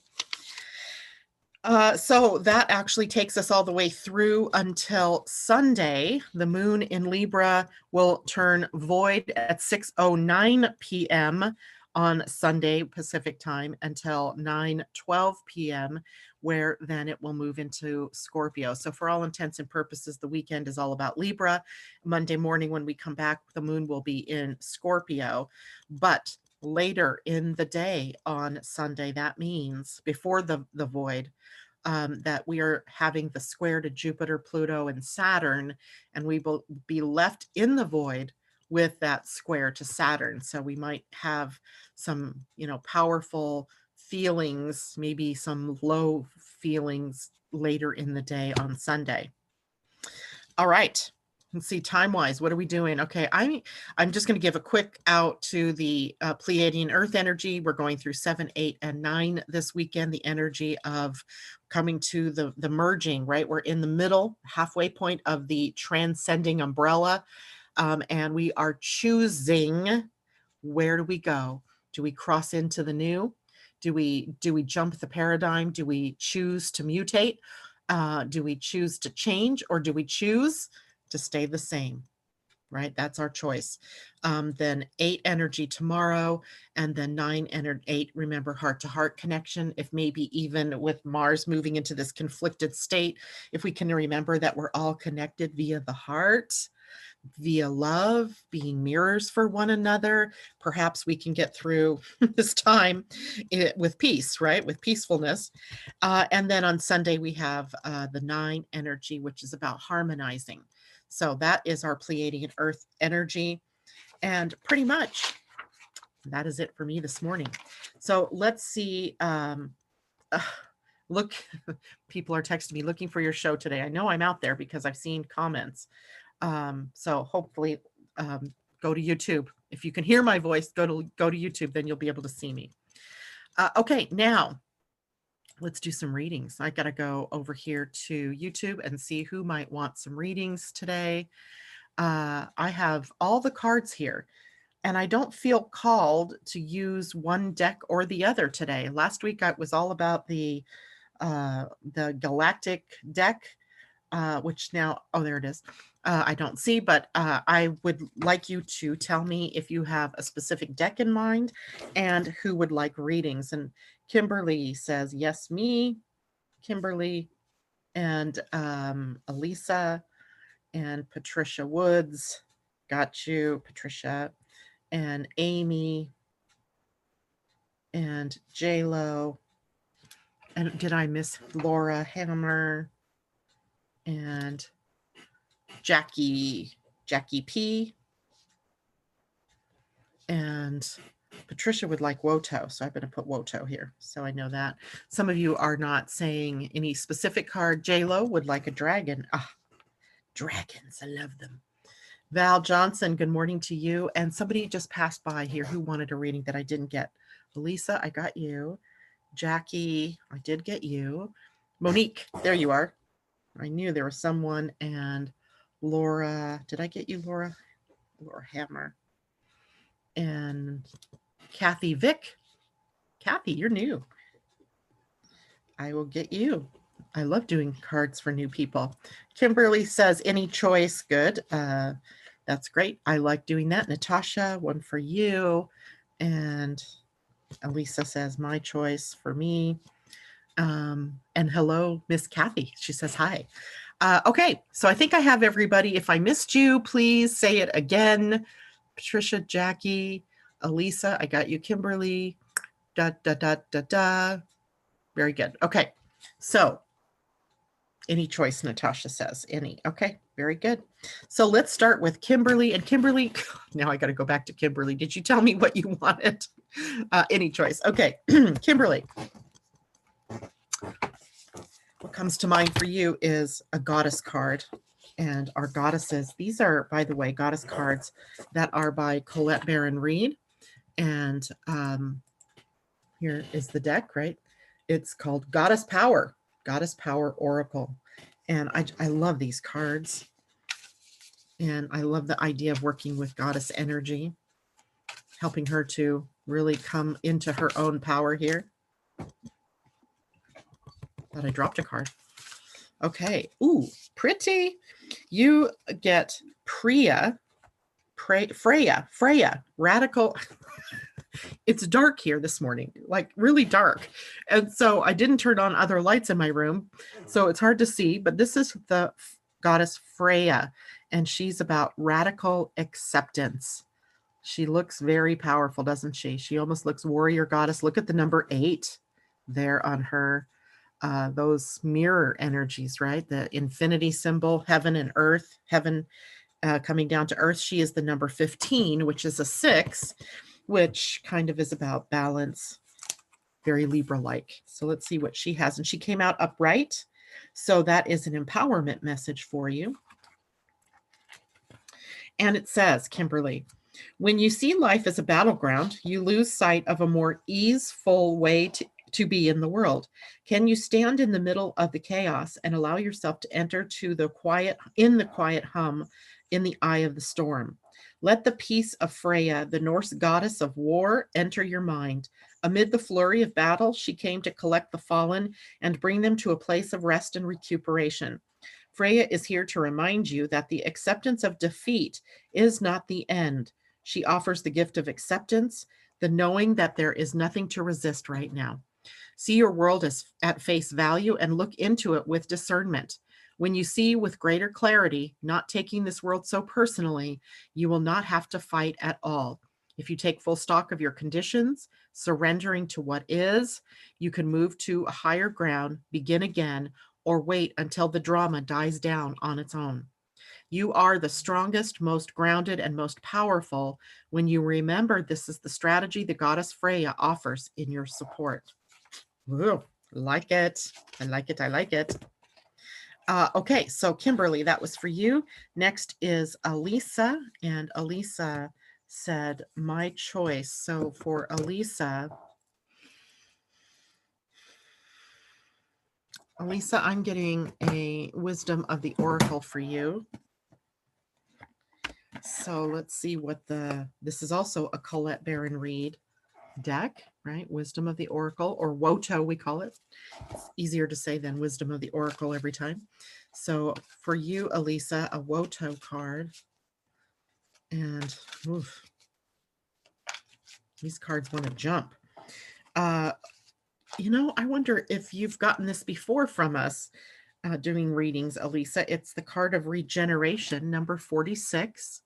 Speaker 1: So that actually takes us all the way through until Sunday. The moon in Libra will turn void at 6:09 p.m. on Sunday Pacific time until 9:12 p.m., where then it will move into Scorpio. So for all intents and purposes, the weekend is all about Libra. Monday morning when we come back, the moon will be in Scorpio. But later in the day on Sunday, that means before the void, that we are having the square to Jupiter, Pluto, and Saturn, and we will be left in the void with that square to Saturn. So we might have some, powerful feelings, maybe some low feelings later in the day on Sunday. All right. Let's see, time-wise, what are we doing? Okay, I'm just going to give a quick out to the Pleiadian-Earth energy. We're going through 7, 8, and 9 this weekend, the energy of coming to the merging, right? We're in the middle, halfway point of the transcending umbrella, and we are choosing, where do we go? Do we cross into the new? Do we jump the paradigm? Do we choose to mutate? Do we choose to change, or do we choose to stay the same? Right? That's our choice. Then 8 energy tomorrow, and then 9 and 8, remember, heart to heart connection. If maybe even with Mars moving into this conflicted state, if we can remember that we're all connected via the heart, via love, being mirrors for one another, perhaps we can get through this time with peace, right? With peacefulness. And then on Sunday, we have the 9 energy, which is about harmonizing. So that is our Pleiadian Earth energy. And pretty much that is it for me this morning. So let's see. Look, people are texting me looking for your show today. I know I'm out there because I've seen comments. So hopefully go to YouTube. If you can hear my voice, go to YouTube, then you'll be able to see me. Okay, now let's do some readings. I got to go over here to YouTube and see who might want some readings today. I have all the cards here, and I don't feel called to use one deck or the other today. Last week I was all about the galactic deck, which now, oh, there it is. I don't see, but I would like you to tell me if you have a specific deck in mind and who would like readings. And Kimberly says, yes, me, Kimberly, and Alisa, and Patricia Woods. Got you, Patricia, and Amy, and J-Lo. And did I miss Laura Hammer? And Jackie P. And Patricia would like Woto, so I'm going to put Woto here, so I know that. Some of you are not saying any specific card. J-Lo would like a dragon. Ah, dragons, I love them. Val Johnson, good morning to you. And somebody just passed by here who wanted a reading that I didn't get. Alisa, I got you. Jackie, I did get you. Monique, there you are. I knew there was someone. And Laura, did I get you, Laura? Laura Hammer. And Kathy Vick. Kathy, you're new. I will get you. I love doing cards for new people. Kimberly says, any choice, good. That's great. I like doing that. Natasha, one for you. And Alisa says, my choice for me. And hello, Miss Kathy. She says, hi. Okay, so I think I have everybody. If I missed you, please say it again. Patricia, Jackie, Alisa, I got you. Kimberly, da, da, da, da, da. Very good. Okay, so any choice, Natasha says. Any. Okay, very good. So let's start with Kimberly. And Kimberly, now I got to go back to Kimberly. Did you tell me what you wanted? Any choice. Okay, Kimberly. What comes to mind for you is a goddess card. And our goddesses, these are, by the way, goddess cards that are by Colette Baron Reed. And here is the deck, right? It's called Goddess Power Oracle. And I love these cards. And I love the idea of working with goddess energy, helping her to really come into her own power here. Thought I dropped a card. Okay. Ooh, pretty. You get Freya, radical. It's dark here this morning, like really dark. And so I didn't turn on other lights in my room, so it's hard to see, but this is the goddess Freya, and she's about radical acceptance. She looks very powerful, doesn't she? She almost looks warrior goddess. Look at the number 8 there on her. Those mirror energies, right? The infinity symbol, heaven and earth, heaven coming down to earth. She is the number 15, which is a 6, which kind of is about balance, very Libra-like. So let's see what she has. And she came out upright. So that is an empowerment message for you. And it says, Kimberly, when you see life as a battleground, you lose sight of a more easeful way to be in the world. Can you stand in the middle of the chaos and allow yourself to enter to the quiet hum in the eye of the storm? Let the peace of Freya, the Norse goddess of war, enter your mind. Amid the flurry of battle, she came to collect the fallen and bring them to a place of rest and recuperation. Freya is here to remind you that the acceptance of defeat is not the end. She offers the gift of acceptance, the knowing that there is nothing to resist right now. See your world as at face value and look into it with discernment. When you see with greater clarity, not taking this world so personally, you will not have to fight at all. If you take full stock of your conditions, surrendering to what is, you can move to a higher ground, begin again, or wait until the drama dies down on its own. You are the strongest, most grounded, and most powerful when you remember this is the strategy the goddess Freya offers in your support. Ooh, like it. I like it. I like it. Okay, so Kimberly, that was for you. Next is Alisa, and Alisa said, my choice. So for Alisa, I'm getting a Wisdom of the Oracle for you. So let's see what this is also a Colette Baron Reed deck, right? Wisdom of the Oracle, or WOTO we call it. It's easier to say than Wisdom of the Oracle every time. So for you, Alisa, a WOTO card. And oof, these cards want to jump. You know, I wonder if you've gotten this before from us doing readings, Alisa. It's the card of regeneration, number 46,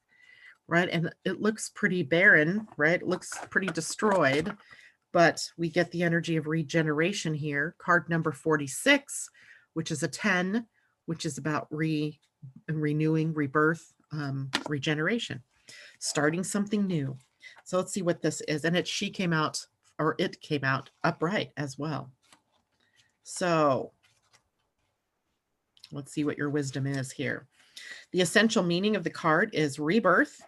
Speaker 1: right? And it looks pretty barren, right? It looks pretty destroyed, but we get the energy of regeneration here. Card number 46, which is a 10, which is about renewing, rebirth, regeneration, starting something new. So let's see what this is. And it came out upright as well. So let's see what your wisdom is here. The essential meaning of the card is rebirth,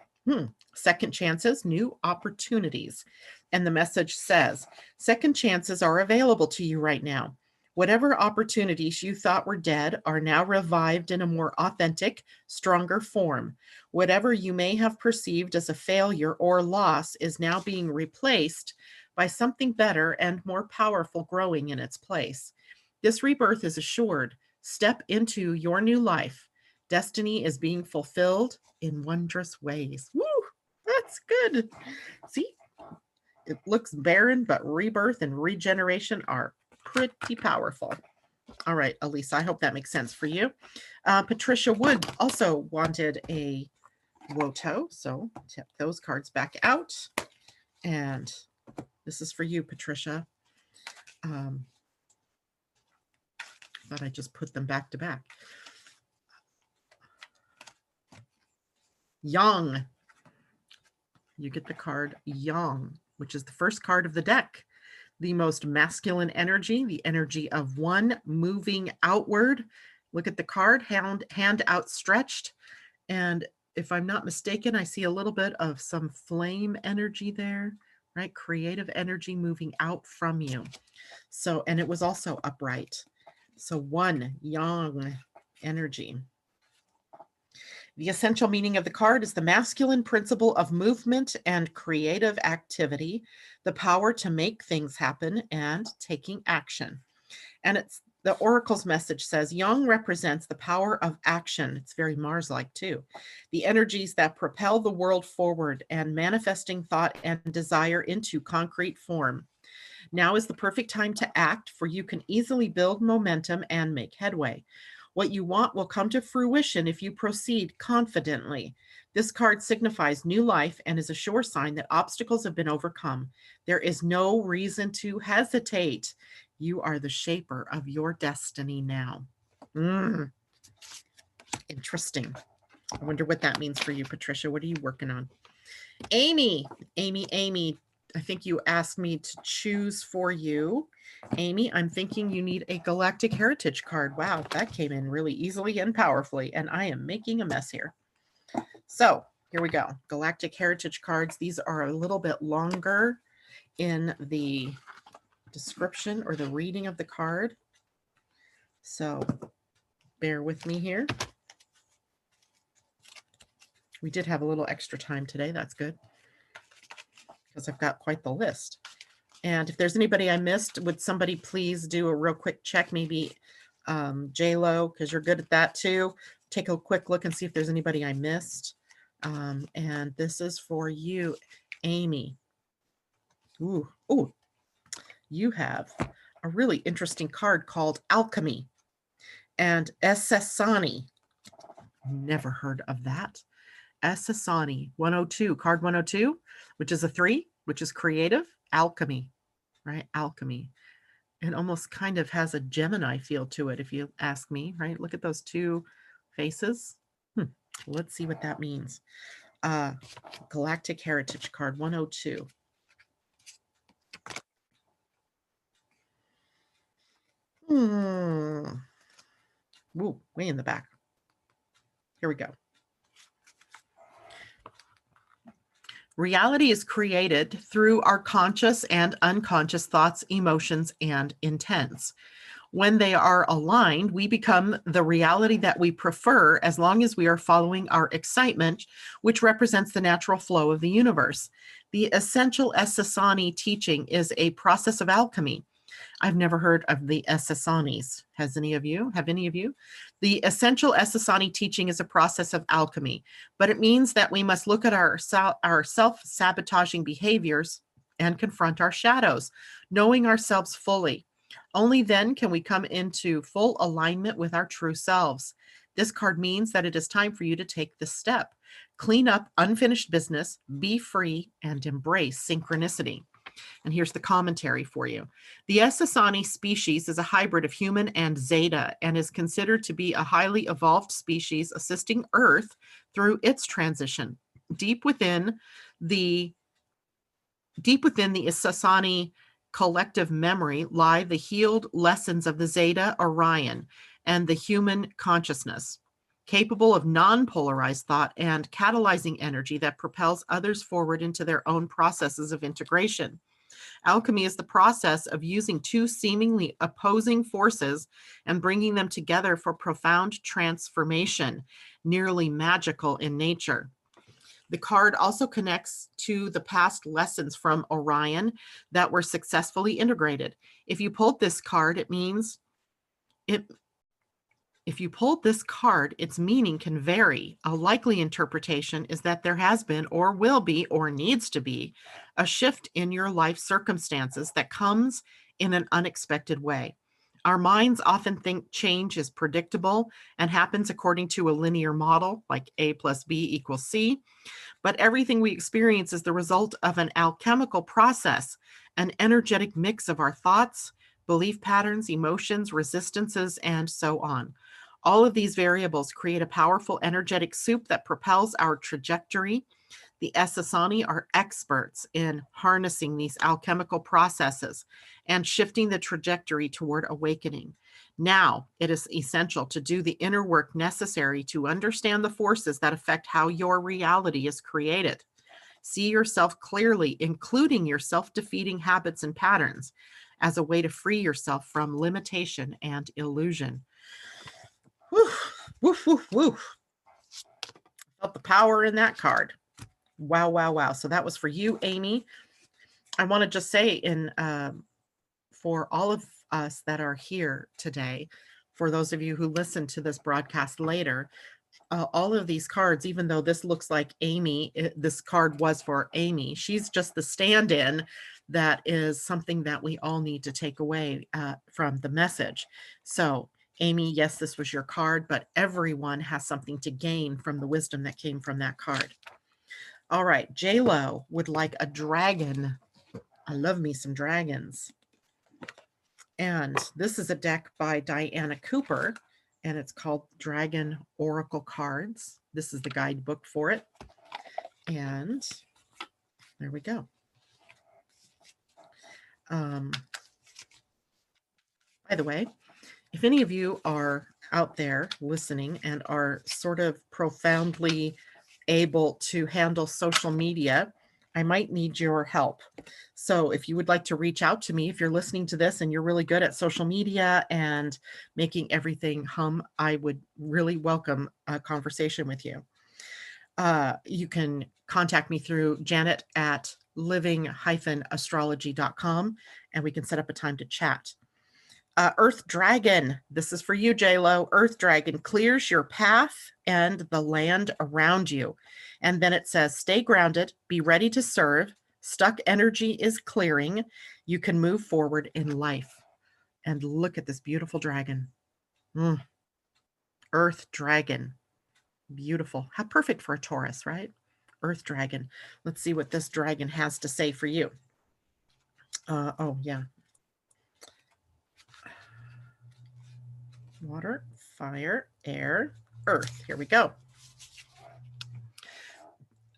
Speaker 1: second chances, new opportunities. And the message says, second chances are available to you right now. Whatever opportunities you thought were dead are now revived in a more authentic, stronger form. Whatever you may have perceived as a failure or loss is now being replaced by something better and more powerful growing in its place. This rebirth is assured. Step into your new life. Destiny is being fulfilled in wondrous ways. Woo! That's good. See, it looks barren, but rebirth and regeneration are pretty powerful. All right, Alisa, I hope that makes sense for you. Patricia Wood also wanted a Woto, so tip those cards back out. And this is for you, Patricia. Thought I just put them back to back. Yang. You get the card Yang, which is the first card of the deck. The most masculine energy, the energy of one moving outward. Look at the card, hand outstretched. And if I'm not mistaken, I see a little bit of some flame energy there, right? Creative energy moving out from you. So, and it was also upright. So one, Yang energy. The essential meaning of the card is the masculine principle of movement and creative activity, the power to make things happen and taking action. And it's the Oracle's message says Yang represents the power of action. It's very Mars-like too. The energies that propel the world forward and manifesting thought and desire into concrete form. Now is the perfect time to act, for you can easily build momentum and make headway. What you want will come to fruition if you proceed confidently. This card signifies new life and is a sure sign that obstacles have been overcome. There is no reason to hesitate. You are the shaper of your destiny now. Interesting. I wonder what that means for you, Patricia. What are you working on? Amy, I think you asked me to choose for you. Amy, I'm thinking you need a Galactic Heritage card. Wow, that came in really easily and powerfully, and I am making a mess here. So here we go. Galactic Heritage cards. These are a little bit longer in the description or the reading of the card. So bear with me here. We did have a little extra time today. That's good, because I've got quite the list. And if there's anybody I missed, would somebody please do a real quick check? Maybe J-Lo, because you're good at that too. Take a quick look and see if there's anybody I missed. And this is for you, Amy. Ooh, you have a really interesting card called Alchemy and Essasani. Never heard of that. Essasani 102, card 102, which is a 3, which is creative. Alchemy, right? Alchemy. It almost kind of has a Gemini feel to it, if you ask me, right? Look at those two faces. Let's see what that means. Galactic Heritage card 102. Ooh, way in the back. Here we go. Reality is created through our conscious and unconscious thoughts, emotions, and intents. When they are aligned, we become the reality that we prefer, as long as we are following our excitement, which represents the natural flow of the universe. The essential Essasani teaching is a process of alchemy. I've never heard of the Essasanis. Have any of you? The essential Essasani teaching is a process of alchemy, but it means that we must look at our self-sabotaging behaviors and confront our shadows, knowing ourselves fully. Only then can we come into full alignment with our true selves. This card means that it is time for you to take this step. Clean up unfinished business, be free, and embrace synchronicity. And here's the commentary for you. The Essasani species is a hybrid of human and Zeta and is considered to be a highly evolved species assisting Earth through its transition. Deep within the Essasani collective memory lie the healed lessons of the Zeta Orion and the human consciousness, capable of non-polarized thought and catalyzing energy that propels others forward into their own processes of integration. Alchemy is the process of using two seemingly opposing forces and bringing them together for profound transformation, nearly magical in nature. The card also connects to the past lessons from Orion that were successfully integrated. If you pulled this card, its meaning can vary. A likely interpretation is that there has been or will be or needs to be a shift in your life circumstances that comes in an unexpected way. Our minds often think change is predictable and happens according to a linear model, like A plus B equals C. But everything we experience is the result of an alchemical process, an energetic mix of our thoughts, belief patterns, emotions, resistances, and so on. All of these variables create a powerful energetic soup that propels our trajectory. The Essassani are experts in harnessing these alchemical processes and shifting the trajectory toward awakening. Now, it is essential to do the inner work necessary to understand the forces that affect how your reality is created. See yourself clearly, including your self-defeating habits and patterns, as a way to free yourself from limitation and illusion. Woof, woof, woof, woof. Felt the power in that card. Wow, wow, wow. So that was for you, Amy. I want to just say for all of us that are here today, for those of you who listen to this broadcast later, all of these cards, even though this looks like Amy, this card was for Amy. She's just the stand-in. That is something that we all need to take away from the message. So Amy, yes, this was your card, but everyone has something to gain from the wisdom that came from that card. All right, J-Lo would like a dragon. I love me some dragons. And this is a deck by Diana Cooper, and it's called Dragon Oracle Cards. This is the guidebook for it. And there we go. By the way, if any of you are out there listening and are sort of profoundly able to handle social media, I might need your help. So if you would like to reach out to me, if you're listening to this and you're really good at social media and making everything hum, I would really welcome a conversation with you. You can contact me through Janet at living-astrology.com, and we can set up a time to chat. Earth Dragon, this is for you, J-Lo. Earth Dragon clears your path and the land around you. And then it says, stay grounded, be ready to serve. Stuck energy is clearing. You can move forward in life. And look at this beautiful dragon. Earth Dragon. Beautiful. How perfect for a Taurus, right? Earth Dragon. Let's see what this dragon has to say for you. Oh, yeah. Water, fire, air, earth. Here we go.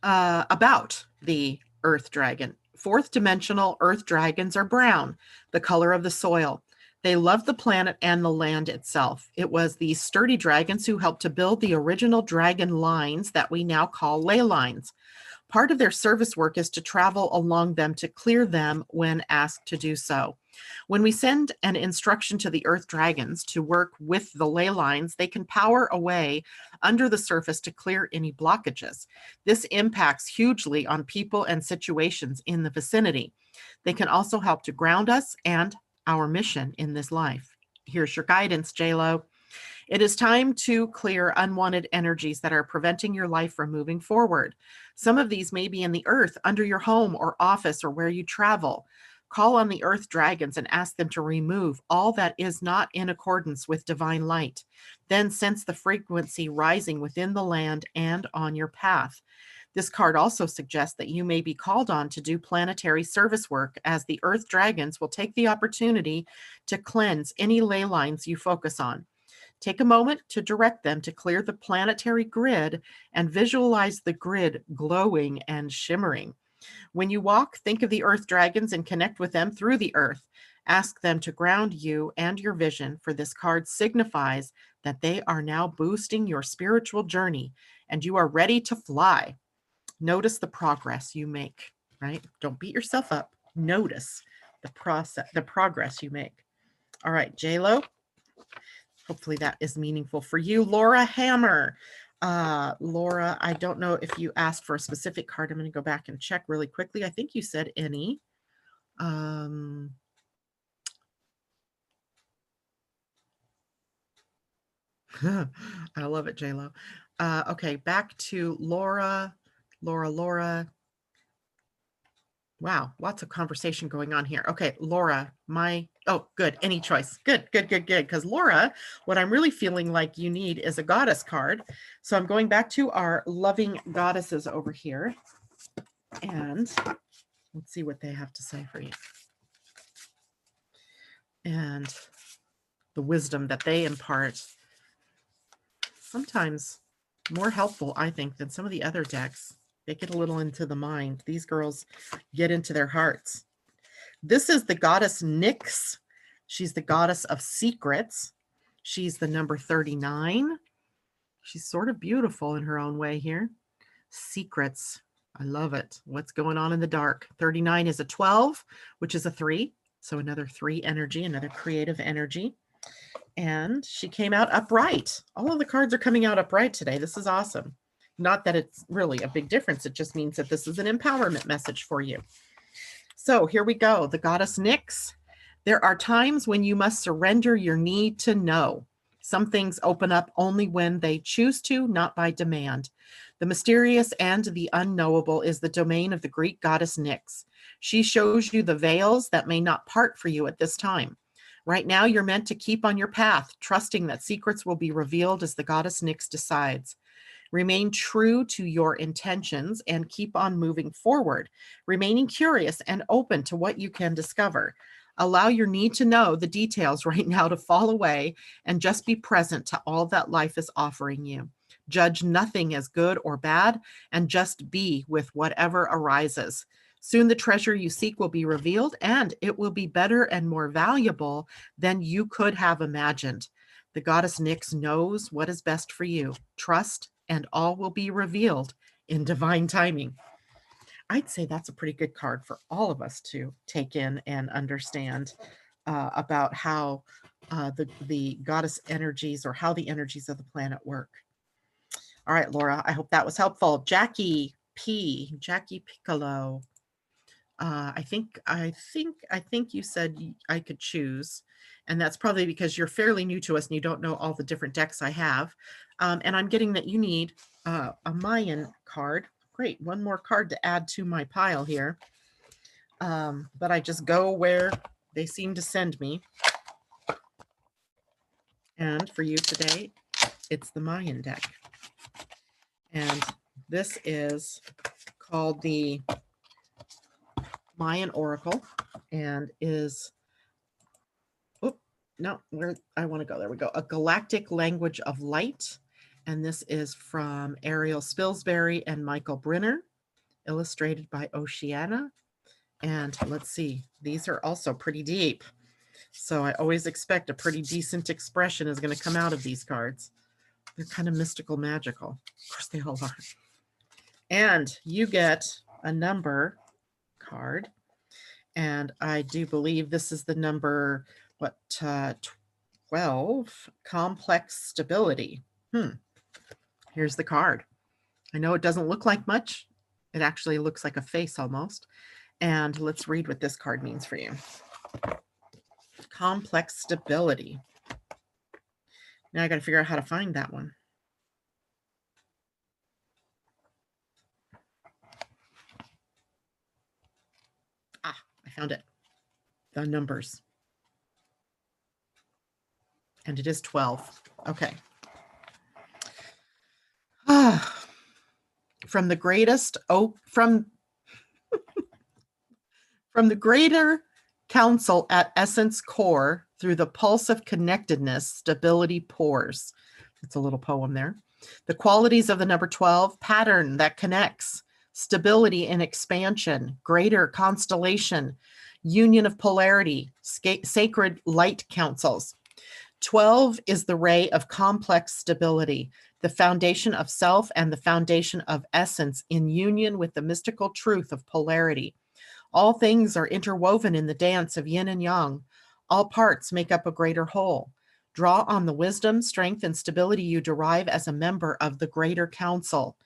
Speaker 1: About the earth dragon. Fourth dimensional earth dragons are brown, the color of the soil. They love the planet and the land itself. It was these sturdy dragons who helped to build the original dragon lines that we now call ley lines. Part of their service work is to travel along them to clear them when asked to do so. When we send an instruction to the earth dragons to work with the ley lines, they can power away under the surface to clear any blockages. This impacts hugely on people and situations in the vicinity. They can also help to ground us and our mission in this life. Here's your guidance, J-Lo. It is time to clear unwanted energies that are preventing your life from moving forward. Some of these may be in the earth, under your home or office, or where you travel. Call on the earth dragons and ask them to remove all that is not in accordance with divine light. Then sense the frequency rising within the land and on your path. This card also suggests that you may be called on to do planetary service work, as the earth dragons will take the opportunity to cleanse any ley lines you focus on. Take a moment to direct them to clear the planetary grid and visualize the grid glowing and shimmering. When you walk, think of the earth dragons and connect with them through the earth. Ask them to ground you and your vision, for this card signifies that they are now boosting your spiritual journey and you are ready to fly. Notice the progress you make, right? Don't beat yourself up. Notice the progress you make. All right, J-Lo. Hopefully that is meaningful for you. Laura Hammer. Laura, I don't know if you asked for a specific card. I'm going to go back and check really quickly. I think you said any. I love it, J-Lo. Okay, back to Laura. Laura. Wow, lots of conversation going on here. Okay, Laura, oh, good. Any choice. Good, good, good, good. Because Laura, what I'm really feeling like you need is a goddess card. So I'm going back to our loving goddesses over here. And let's see what they have to say for you. And the wisdom that they impart. Sometimes more helpful, I think, than some of the other decks. They get a little into the mind. These girls get into their hearts. This is the goddess Nyx. She's the goddess of secrets. She's the number 39. She's sort of beautiful in her own way here. Secrets. I love it. What's going on in the dark? 39 is a 12, which is a 3. So another 3 energy, another creative energy. And she came out upright. All of the cards are coming out upright today. This is awesome. Not that it's really a big difference. It just means that this is an empowerment message for you. So here we go. The goddess Nyx. There are times when you must surrender your need to know. Some things open up only when they choose to, not by demand. The mysterious and the unknowable is the domain of the Greek goddess Nyx. She shows you the veils that may not part for you at this time. Right now, you're meant to keep on your path, trusting that secrets will be revealed as the goddess Nyx decides. Remain true to your intentions and keep on moving forward, remaining curious and open to what you can discover. Allow your need to know the details right now to fall away and just be present to all that life is offering you. Judge nothing as good or bad and just be with whatever arises. Soon the treasure you seek will be revealed, and it will be better and more valuable than you could have imagined. The goddess Nyx knows what is best for you. Trust, and all will be revealed in divine timing. I'd say that's a pretty good card for all of us to take in and understand about how the goddess energies, or how the energies of the planet work. All right, Laura, I hope that was helpful. Jackie Piccolo. I think you said I could choose, and that's probably because you're fairly new to us and you don't know all the different decks I have. And I'm getting that you need a Mayan card. Great, one more card to add to my pile here. But I just go where they seem to send me. And for you today, it's the Mayan deck. And this is called the Mayan Oracle, and is, where I want to go. There we go. A Galactic Language of Light. And this is from Ariel Spilsbury and Michael Brenner, illustrated by Oceana. And let's see, these are also pretty deep. So I always expect a pretty decent expression is going to come out of these cards. They're kind of mystical, magical. Of course they all are. And you get a number card. And I do believe this is the number, 12, complex stability. Here's the card. I know it doesn't look like much. It actually looks like a face almost. And let's read what this card means for you. Complex stability. Now I got to figure out how to find that one. I found it. The numbers. And it is 12. Okay. From the greatest from the greater council at essence core, through the pulse of connectedness, stability pours. It's a little poem there. The qualities of the number 12: pattern that connects, stability and expansion, greater constellation, union of polarity, sacred light councils. 12 is the ray of complex stability, the foundation of self and the foundation of essence in union with the mystical truth of polarity. All things are interwoven in the dance of yin and yang. All parts make up a greater whole. Draw on the wisdom, strength, and stability you derive as a member of the greater council.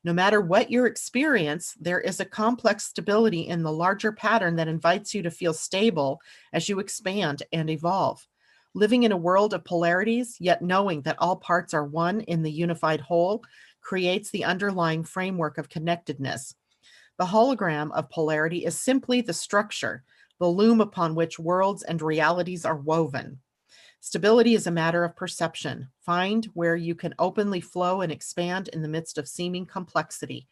Speaker 1: No matter what your experience, there is a complex stability in the larger pattern that invites you to feel stable as you expand and evolve. Living in a world of polarities, yet knowing that all parts are one in the unified whole, creates the underlying framework of connectedness. The hologram of polarity is simply the structure, the loom upon which worlds and realities are woven. Stability is a matter of perception. Find where you can openly flow and expand in the midst of seeming complexity.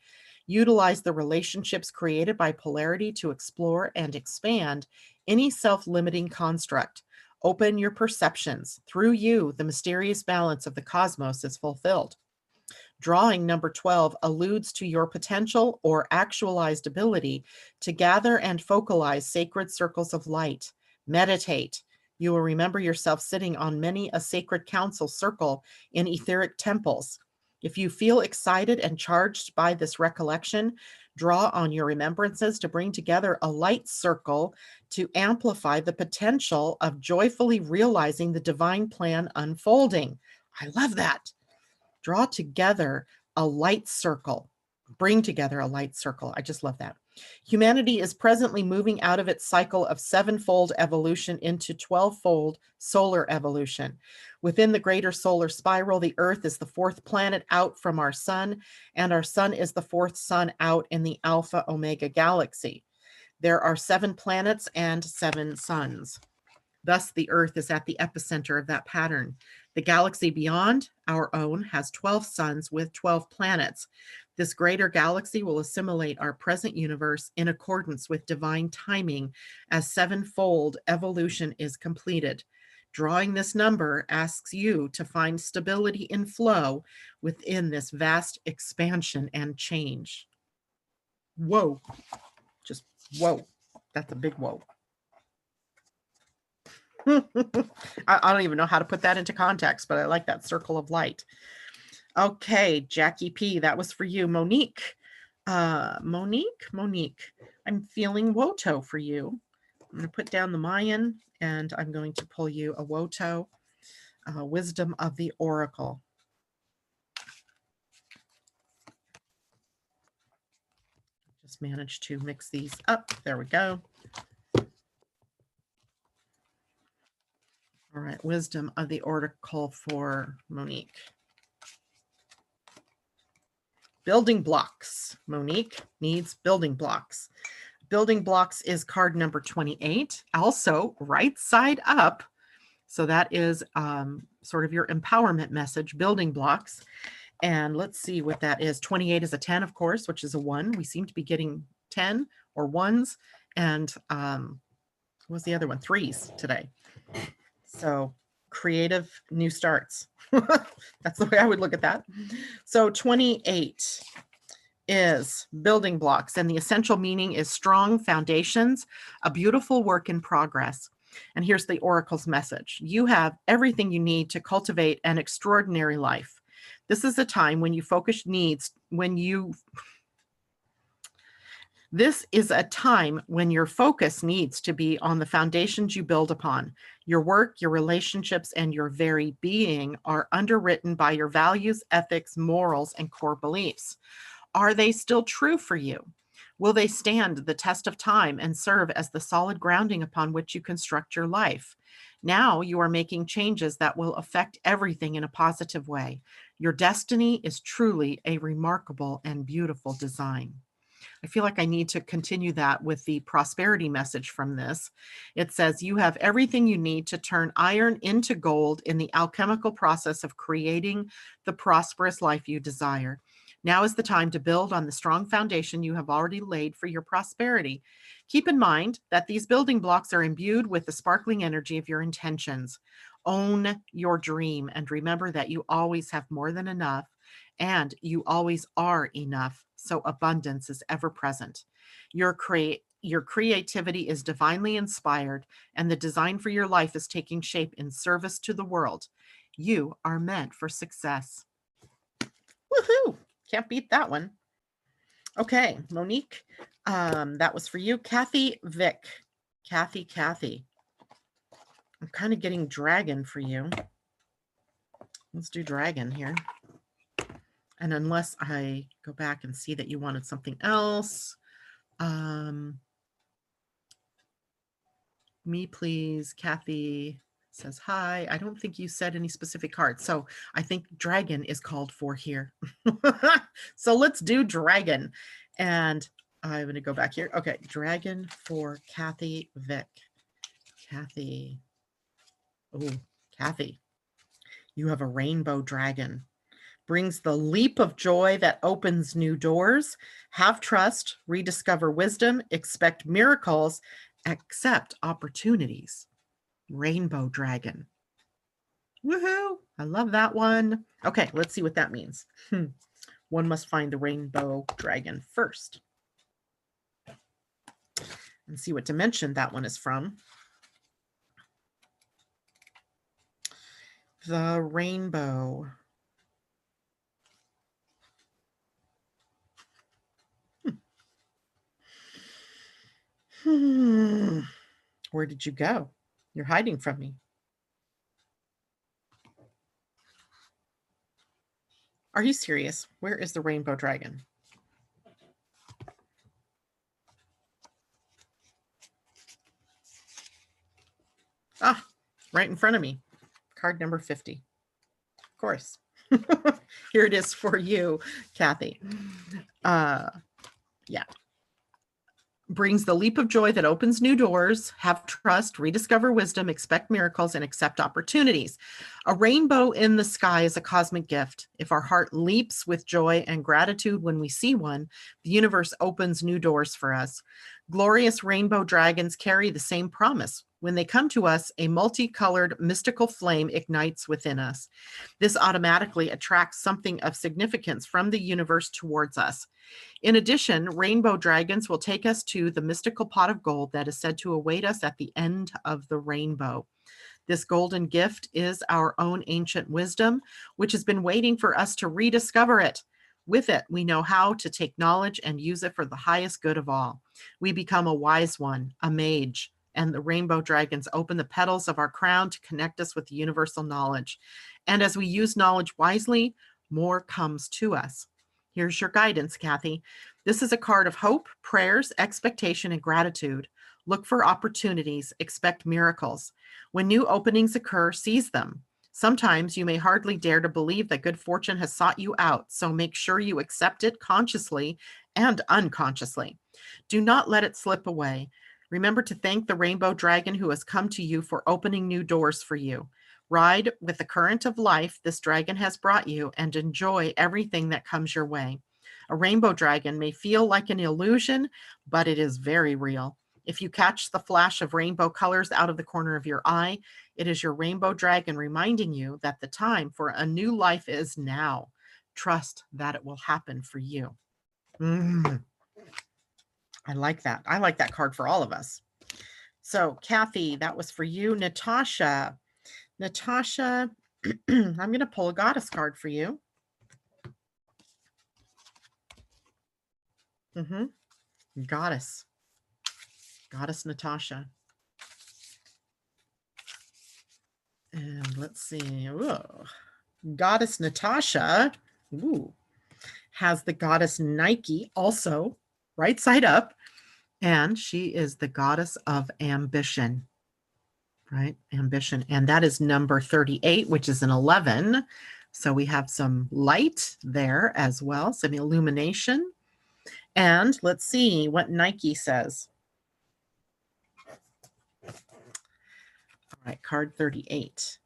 Speaker 1: Utilize the relationships created by polarity to explore and expand any self-limiting construct. Open your perceptions. Through you, the mysterious balance of the cosmos is fulfilled. Drawing number 12 alludes to your potential or actualized ability to gather and focalize sacred circles of light. Meditate. You will remember yourself sitting on many a sacred council circle in etheric temples. If you feel excited and charged by this recollection, draw on your remembrances to bring together a light circle to amplify the potential of joyfully realizing the divine plan unfolding. I love that. Draw together a light circle. Bring together a light circle. I just love that. Humanity is presently moving out of its cycle of sevenfold evolution into 12-fold solar evolution. Within the greater solar spiral, the Earth is the fourth planet out from our sun, and our sun is the fourth sun out in the Alpha Omega galaxy. There are 7 planets and 7 suns. Thus, the Earth is at the epicenter of that pattern. The galaxy beyond our own has 12 suns with 12 planets. This greater galaxy will assimilate our present universe in accordance with divine timing as sevenfold evolution is completed. Drawing this number asks you to find stability in flow within this vast expansion and change. Whoa. Just whoa. That's a big whoa. I don't even know how to put that into context, but I like that circle of light. Okay, Jackie P, that was for you. Monique, Monique, I'm feeling Woto for you. I'm going to put down the Mayan, and I'm going to pull you a Woto, Wisdom of the Oracle. Just managed to mix these up. There we go. All right, Wisdom of the Oracle for Monique. Building blocks. Monique needs building blocks. Building blocks is card number 28, also right side up. So that is sort of your empowerment message, building blocks. And let's see what that is. 28 is a 10, of course, which is a 1. We seem to be getting 10 or 1s. And what's the other one? 3s today. So creative new starts. That's the way I would look at that. So 28 is building blocks, and the essential meaning is strong foundations, a beautiful work in progress. And here's the Oracle's message. You have everything you need to cultivate an extraordinary life. This is a time when you focus needs, This is a time when your focus needs to be on the foundations you build upon. Your work, your relationships, and your very being are underwritten by your values, ethics, morals, and core beliefs. Are they still true for you? Will they stand the test of time and serve as the solid grounding upon which you construct your life? Now you are making changes that will affect everything in a positive way. Your destiny is truly a remarkable and beautiful design. I feel like I need to continue that with the prosperity message from this. It says, you have everything you need to turn iron into gold in the alchemical process of creating the prosperous life you desire. Now is the time to build on the strong foundation you have already laid for your prosperity. Keep in mind that these building blocks are imbued with the sparkling energy of your intentions. Own your dream and remember that you always have more than enough and you always are enough. So abundance is ever present. Your creativity is divinely inspired, and the design for your life is taking shape in service to the world. You are meant for success. Woohoo! Can't beat that one. Okay, Monique, that was for you. Kathy Vic. Kathy. I'm kind of getting dragon for you. Let's do dragon here. And unless I go back and see that you wanted something else, me please, Kathy says hi. I don't think you said any specific cards, so I think dragon is called for here. So let's do dragon. And I'm going to go back here. Okay, dragon for Kathy Vick. Kathy. Oh, Kathy, you have a rainbow dragon. Brings the leap of joy that opens new doors. Have trust, rediscover wisdom, expect miracles, accept opportunities. Rainbow dragon. Woohoo! I love that one. Okay, let's see what that means. One must find the rainbow dragon first and see what dimension that one is from. The rainbow. Where did you go? You're hiding from me. Are you serious? Where is the rainbow dragon? Ah, right in front of me. Card number 50. Of course. Here it is for you, Kathy. Yeah. Brings the leap of joy that opens new doors. Have trust, rediscover wisdom, expect miracles, and accept opportunities. A rainbow in the sky is a cosmic gift. If our heart leaps with joy and gratitude when we see one, the universe opens new doors for us. Glorious rainbow dragons carry the same promise. When they come to us, a multicolored mystical flame ignites within us. This automatically attracts something of significance from the universe towards us. In addition, rainbow dragons will take us to the mystical pot of gold that is said to await us at the end of the rainbow. This golden gift is our own ancient wisdom, which has been waiting for us to rediscover it. With it, we know how to take knowledge and use it for the highest good of all. We become a wise one, a mage, and the rainbow dragons open the petals of our crown to connect us with the universal knowledge. And as we use knowledge wisely, more comes to us. Here's your guidance, Kathy. This is a card of hope, prayers, expectation, and gratitude. Look for opportunities, expect miracles. When new openings occur, seize them. Sometimes you may hardly dare to believe that good fortune has sought you out, so make sure you accept it consciously and unconsciously. Do not let it slip away. Remember to thank the rainbow dragon who has come to you for opening new doors for you. Ride with the current of life this dragon has brought you and enjoy everything that comes your way. A rainbow dragon may feel like an illusion, but it is very real. If you catch the flash of rainbow colors out of the corner of your eye, it is your rainbow dragon reminding you that the time for a new life is now. Trust that it will happen for you. I like that. I like that card for all of us. So, Kathy, that was for you. Natasha, I'm going to pull a goddess card for you. Goddess Natasha. And let's see. Goddess Natasha has the goddess Nike also right side up. And she is the goddess of ambition, right? Ambition. And that is number 38, which is an 11. So we have some light there as well, some illumination. And let's see what Nike says. All right, card 38.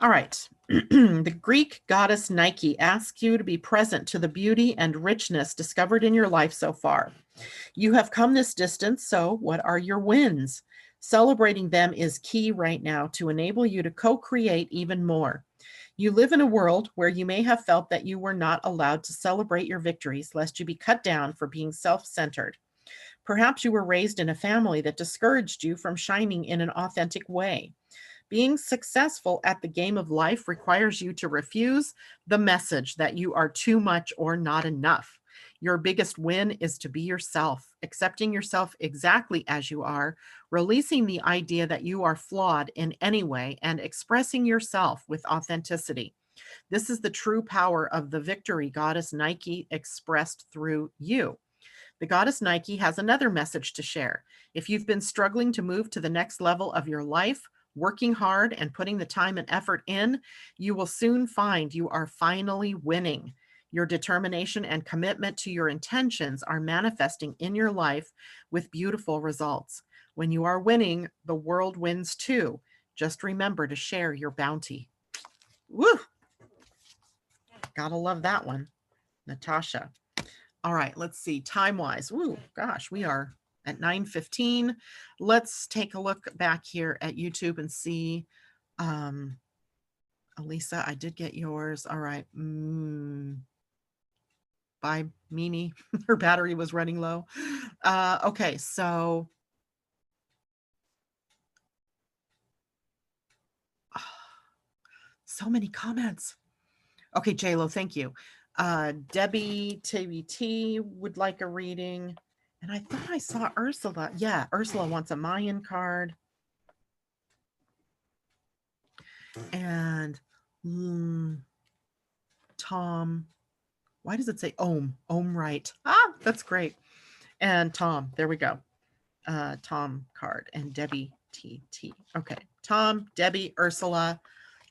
Speaker 1: All right. The Greek goddess Nike asks you to be present to the beauty and richness discovered in your life so far. You have come this distance, so what are your wins? Celebrating them is key right now to enable you to co-create even more. You live in a world where you may have felt that you were not allowed to celebrate your victories lest you be cut down for being self-centered. Perhaps you were raised in a family that discouraged you from shining in an authentic way. Being successful at the game of life requires you to refuse the message that you are too much or not enough. Your biggest win is to be yourself, accepting yourself exactly as you are, releasing the idea that you are flawed in any way, and expressing yourself with authenticity. This is the true power of the victory goddess Nike expressed through you. The goddess Nike has another message to share. If you've been struggling to move to the next level of your life, working hard and putting the time and effort in, you will soon find you are finally winning. Your determination and commitment to your intentions are manifesting in your life with beautiful results. When you are winning, the world wins too. Just remember to share your bounty. Woo! Gotta love that one, Natasha. All right, let's see. Time-wise, ooh, gosh, we are at 9:15. Let's take a look back here at YouTube and see. Alisa, I did get yours. All right. Bye, Mimi. Her battery was running low. Okay, so so many comments. Okay, JLo, thank you. Debbie TBT would like a reading. And I thought I saw Ursula. Yeah, Ursula wants a Mayan card. And Tom. Why does it say Om? Om, right. Ah, that's great. And Tom, there we go. Tom card and Debbie TT. Okay, Tom, Debbie, Ursula.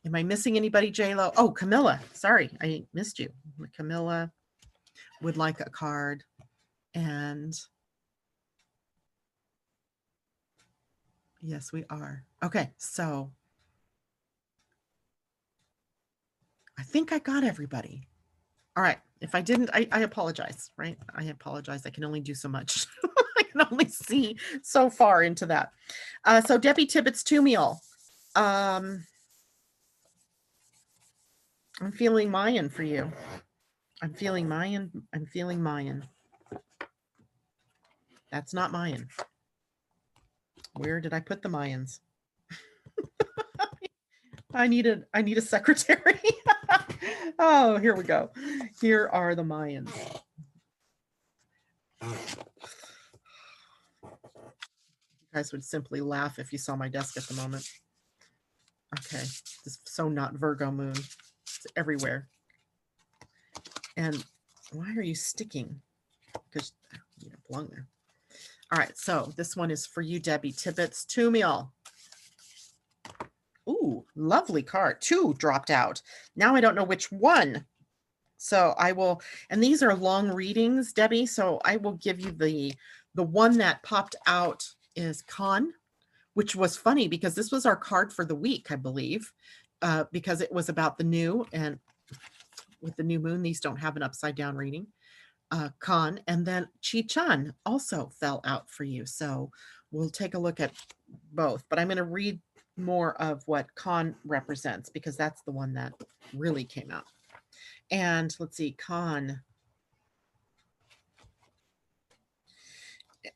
Speaker 1: Am I missing anybody, JLo? Oh, Camilla. Sorry, I missed you. Camilla would like a card. And yes, we are. Okay, so I think I got everybody. All right. If I didn't, I apologize, right? I apologize. I can only do so much. I can only see so far into that. So Debbie Tibbetts Tumiel. I'm feeling Mayan for you. I'm feeling Mayan. I'm feeling Mayan. That's not Mayan. Where did I put the Mayans? I need a secretary. Oh, here we go. Here are the Mayans. You guys would simply laugh if you saw my desk at the moment. Okay, this is so not Virgo moon. It's everywhere. And why are you sticking? Because you don't belong there. All right, so this one is for you, Debbie Tibbetts Tumiel. Ooh, lovely card. 2 dropped out. Now I don't know which one. So I will, and these are long readings, Debbie. So I will give you the one that popped out is Khan, which was funny because this was our card for the week, I believe, because it was about the new, and with the new moon, these don't have an upside down reading. Khan, and then Chi-Chan also fell out for you. So we'll take a look at both, but I'm going to read more of what Khan represents because that's the one that really came out. And let's see, Khan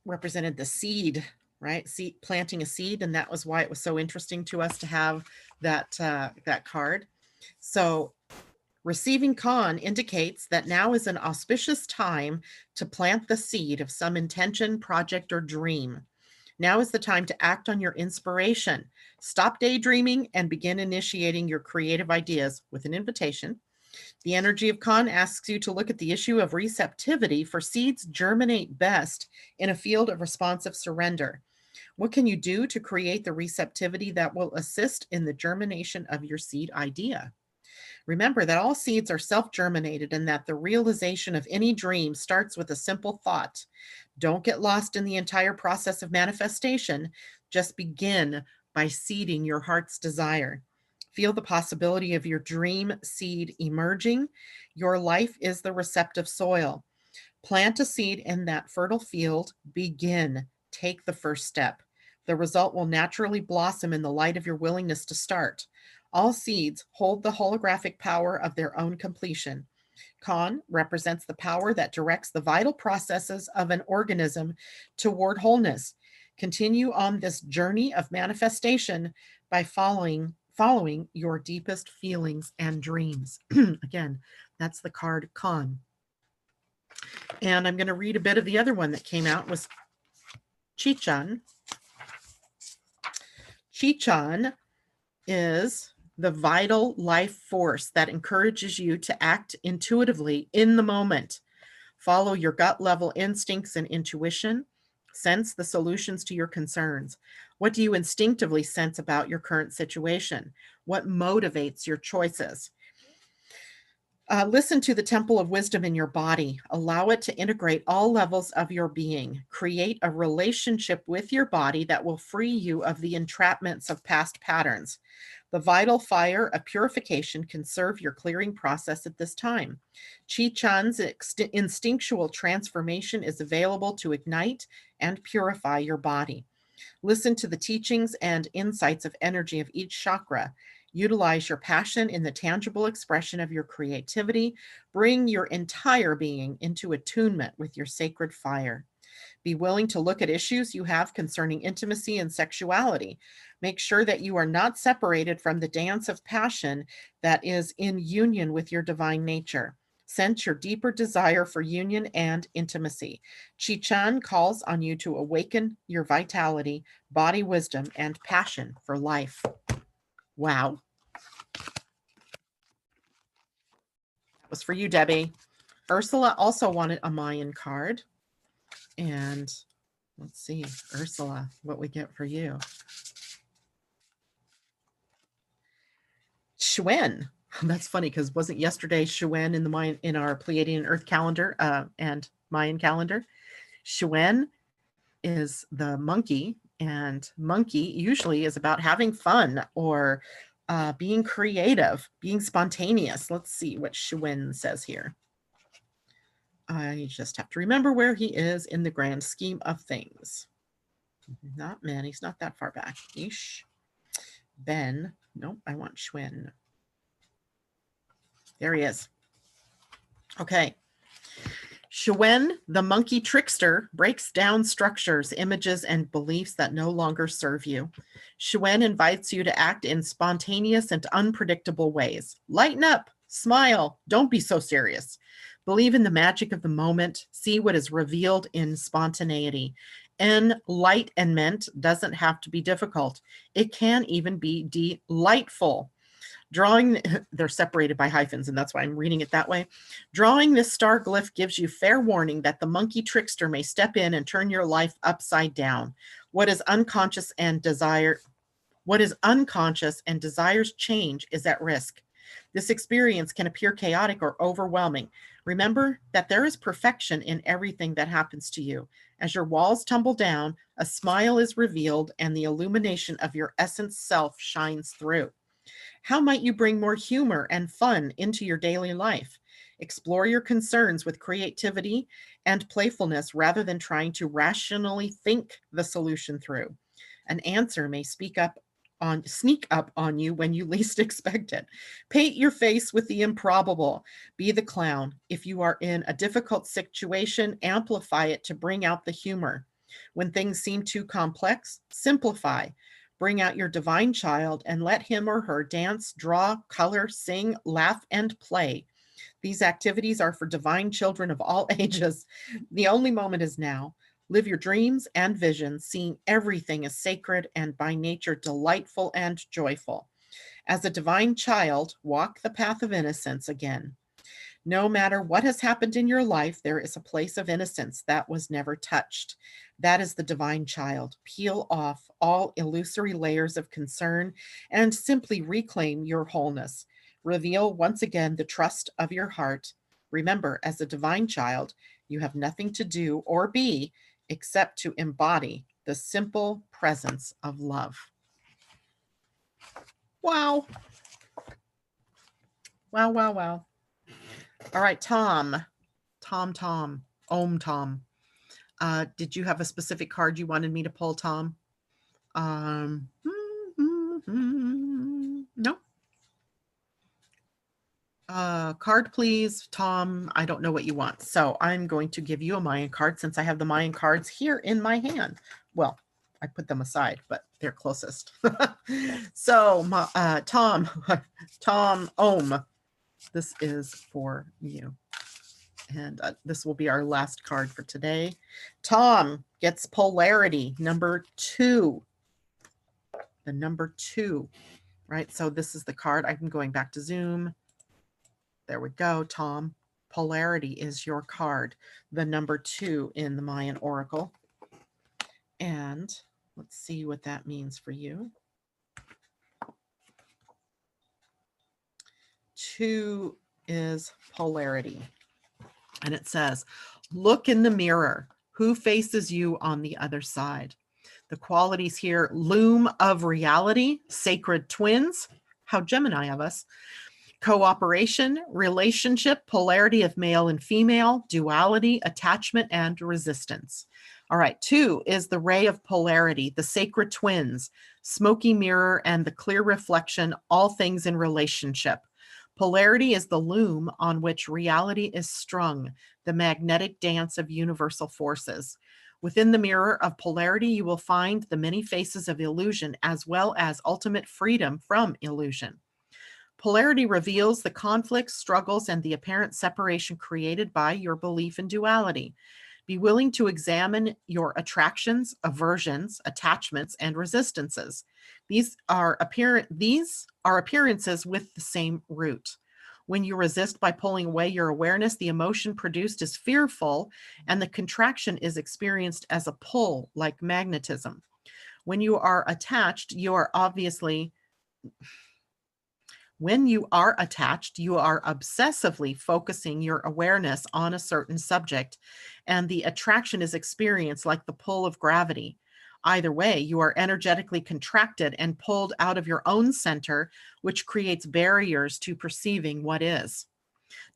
Speaker 1: represented the seed, right? Seed, planting a seed, and that was why it was so interesting to us to have that that card. So receiving Khan indicates that now is an auspicious time to plant the seed of some intention, project, or dream. Now is the time to act on your inspiration. Stop daydreaming and begin initiating your creative ideas with an invitation. The energy of Khan asks you to look at the issue of receptivity, for seeds germinate best in a field of responsive surrender. What can you do to create the receptivity that will assist in the germination of your seed idea? Remember that all seeds are self-germinated and that the realization of any dream starts with a simple thought. Don't get lost in the entire process of manifestation. Just begin by seeding your heart's desire. Feel the possibility of your dream seed emerging. Your life is the receptive soil. Plant a seed in that fertile field. Begin. Take the first step. The result will naturally blossom in the light of your willingness to start. All seeds hold the holographic power of their own completion. Khan represents the power that directs the vital processes of an organism toward wholeness. Continue on this journey of manifestation by following your deepest feelings and dreams. Again, that's the card Khan. And I'm going to read a bit of the other one that came out was Chi-Chan. Chi-Chan is the vital life force that encourages you to act intuitively in the moment. Follow your gut level instincts and intuition. Sense the solutions to your concerns. What do you instinctively sense about your current situation? What motivates your choices? Listen to the temple of wisdom in your body. Allow it to integrate all levels of your being. Create a relationship with your body that will free you of the entrapments of past patterns. The vital fire of purification can serve your clearing process at this time. Qi Chan's instinctual transformation is available to ignite and purify your body. Listen to the teachings and insights of energy of each chakra. Utilize your passion in the tangible expression of your creativity. Bring your entire being into attunement with your sacred fire. Be willing to look at issues you have concerning intimacy and sexuality. Make sure that you are not separated from the dance of passion that is in union with your divine nature. Sense your deeper desire for union and intimacy. Qi Chan calls on you to awaken your vitality, body wisdom, and passion for life. Wow. That was for you, Debbie. Ursula also wanted a Mayan card. And let's see, Ursula, what we get for you. Shuen. That's funny because wasn't yesterday Shuen in the Mayan, in our Pleiadian-Earth calendar and Mayan calendar? Shuen is the monkey, and monkey usually is about having fun or being creative, being spontaneous. Let's see what Shuen says here. I just have to remember where he is in the grand scheme of things. Not man, he's not that far back. Ish. Ben. Nope, I want Shuen. There he is. Okay. Shuen, the monkey trickster, breaks down structures, images, and beliefs that no longer serve you. Shuen invites you to act in spontaneous and unpredictable ways. Lighten up, smile, don't be so serious. Believe in the magic of the moment. See what is revealed in spontaneity. Enlightenment doesn't have to be difficult. It can even be delightful. Drawing, they're separated by hyphens, and that's why I'm reading it that way. Drawing this star glyph gives you fair warning that the monkey trickster may step in and turn your life upside down. What is unconscious and desires change is at risk. This experience can appear chaotic or overwhelming. Remember that there is perfection in everything that happens to you. As your walls tumble down, a smile is revealed and the illumination of your essence self shines through. How might you bring more humor and fun into your daily life? Explore your concerns with creativity and playfulness rather than trying to rationally think the solution through. An answer may sneak up on you when you least expect it. Paint your face with the improbable. Be the clown. If you are in a difficult situation, amplify it to bring out the humor. When things seem too complex, simplify. Bring out your divine child and let him or her dance, draw, color, sing, laugh, and play. These activities are for divine children of all ages. The only moment is now. Live your dreams and visions, seeing everything as sacred and by nature delightful and joyful. As a divine child, walk the path of innocence again. No matter what has happened in your life, there is a place of innocence that was never touched. That is the divine child. Peel off all illusory layers of concern and simply reclaim your wholeness. Reveal once again the trust of your heart. Remember, as a divine child, you have nothing to do or be except to embody the simple presence of love. Wow. Wow, wow, wow. All right, Tom. Tom. Did you have a specific card you wanted me to pull, Tom? No. Card, please, Tom. I don't know what you want. So I'm going to give you a Mayan card since I have the Mayan cards here in my hand. Well, I put them aside, but they're closest. So, Tom, Om, this is for you. And this will be our last card for today. Tom gets polarity, number 2. The number 2, right? So this is the card. I'm going back to Zoom. There we go, Tom. Polarity is your card, the number 2 in the Mayan Oracle. And let's see what that means for you. 2 is polarity? And it says, look in the mirror. Who faces you on the other side? The qualities here: loom of reality, sacred twins, how Gemini of us, cooperation, relationship, polarity of male and female, duality, attachment, and resistance. All right, 2 is the ray of polarity, the sacred twins, smoky mirror, and the clear reflection, all things in relationship. Polarity is the loom on which reality is strung, the magnetic dance of universal forces. Within the mirror of polarity, you will find the many faces of illusion, as well as ultimate freedom from illusion. Polarity reveals the conflicts, struggles, and the apparent separation created by your belief in duality. Be willing to examine your attractions, aversions, attachments, and resistances. These are appearances with the same root. When you resist by pulling away your awareness, the emotion produced is fearful, and the contraction is experienced as a pull, like magnetism. When you are attached, you are obviously When you are attached, you are obsessively focusing your awareness on a certain subject, and the attraction is experienced like the pull of gravity. Either way, you are energetically contracted and pulled out of your own center, which creates barriers to perceiving what is.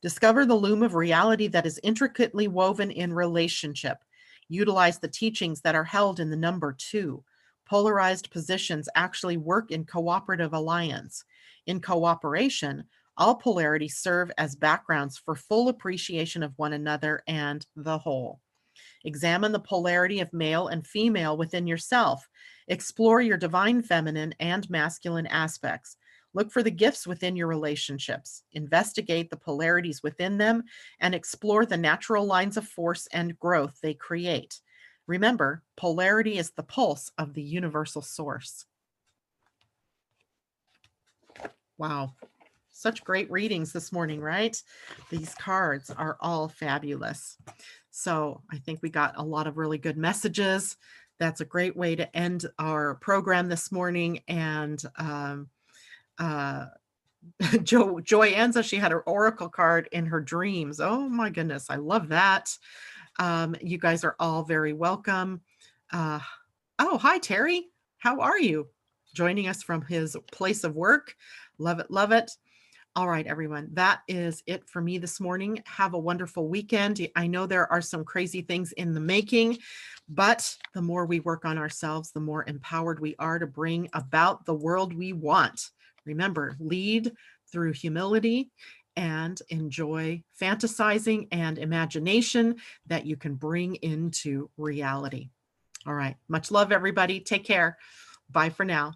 Speaker 1: Discover the loom of reality that is intricately woven in relationship. Utilize the teachings that are held in the number 2. Polarized positions actually work in cooperative alliance. In cooperation, all polarities serve as backgrounds for full appreciation of one another and the whole. Examine the polarity of male and female within yourself. Explore your divine feminine and masculine aspects. Look for the gifts within your relationships. Investigate the polarities within them and explore the natural lines of force and growth they create. Remember, polarity is the pulse of the universal source. Wow. Such great readings this morning, right? These cards are all fabulous. So I think we got a lot of really good messages. That's a great way to end our program this morning. And Joy Enza, she had her oracle card in her dreams. Oh my goodness, I love that. You guys are all very welcome. Oh, hi, Terry. How are you? Joining us from his place of work. Love it, love it. All right, everyone, that is it for me this morning. Have a wonderful weekend. I know there are some crazy things in the making, but the more we work on ourselves, the more empowered we are to bring about the world we want. Remember, lead through humility and enjoy fantasizing and imagination that you can bring into reality. All right, much love, everybody. Take care. Bye for now.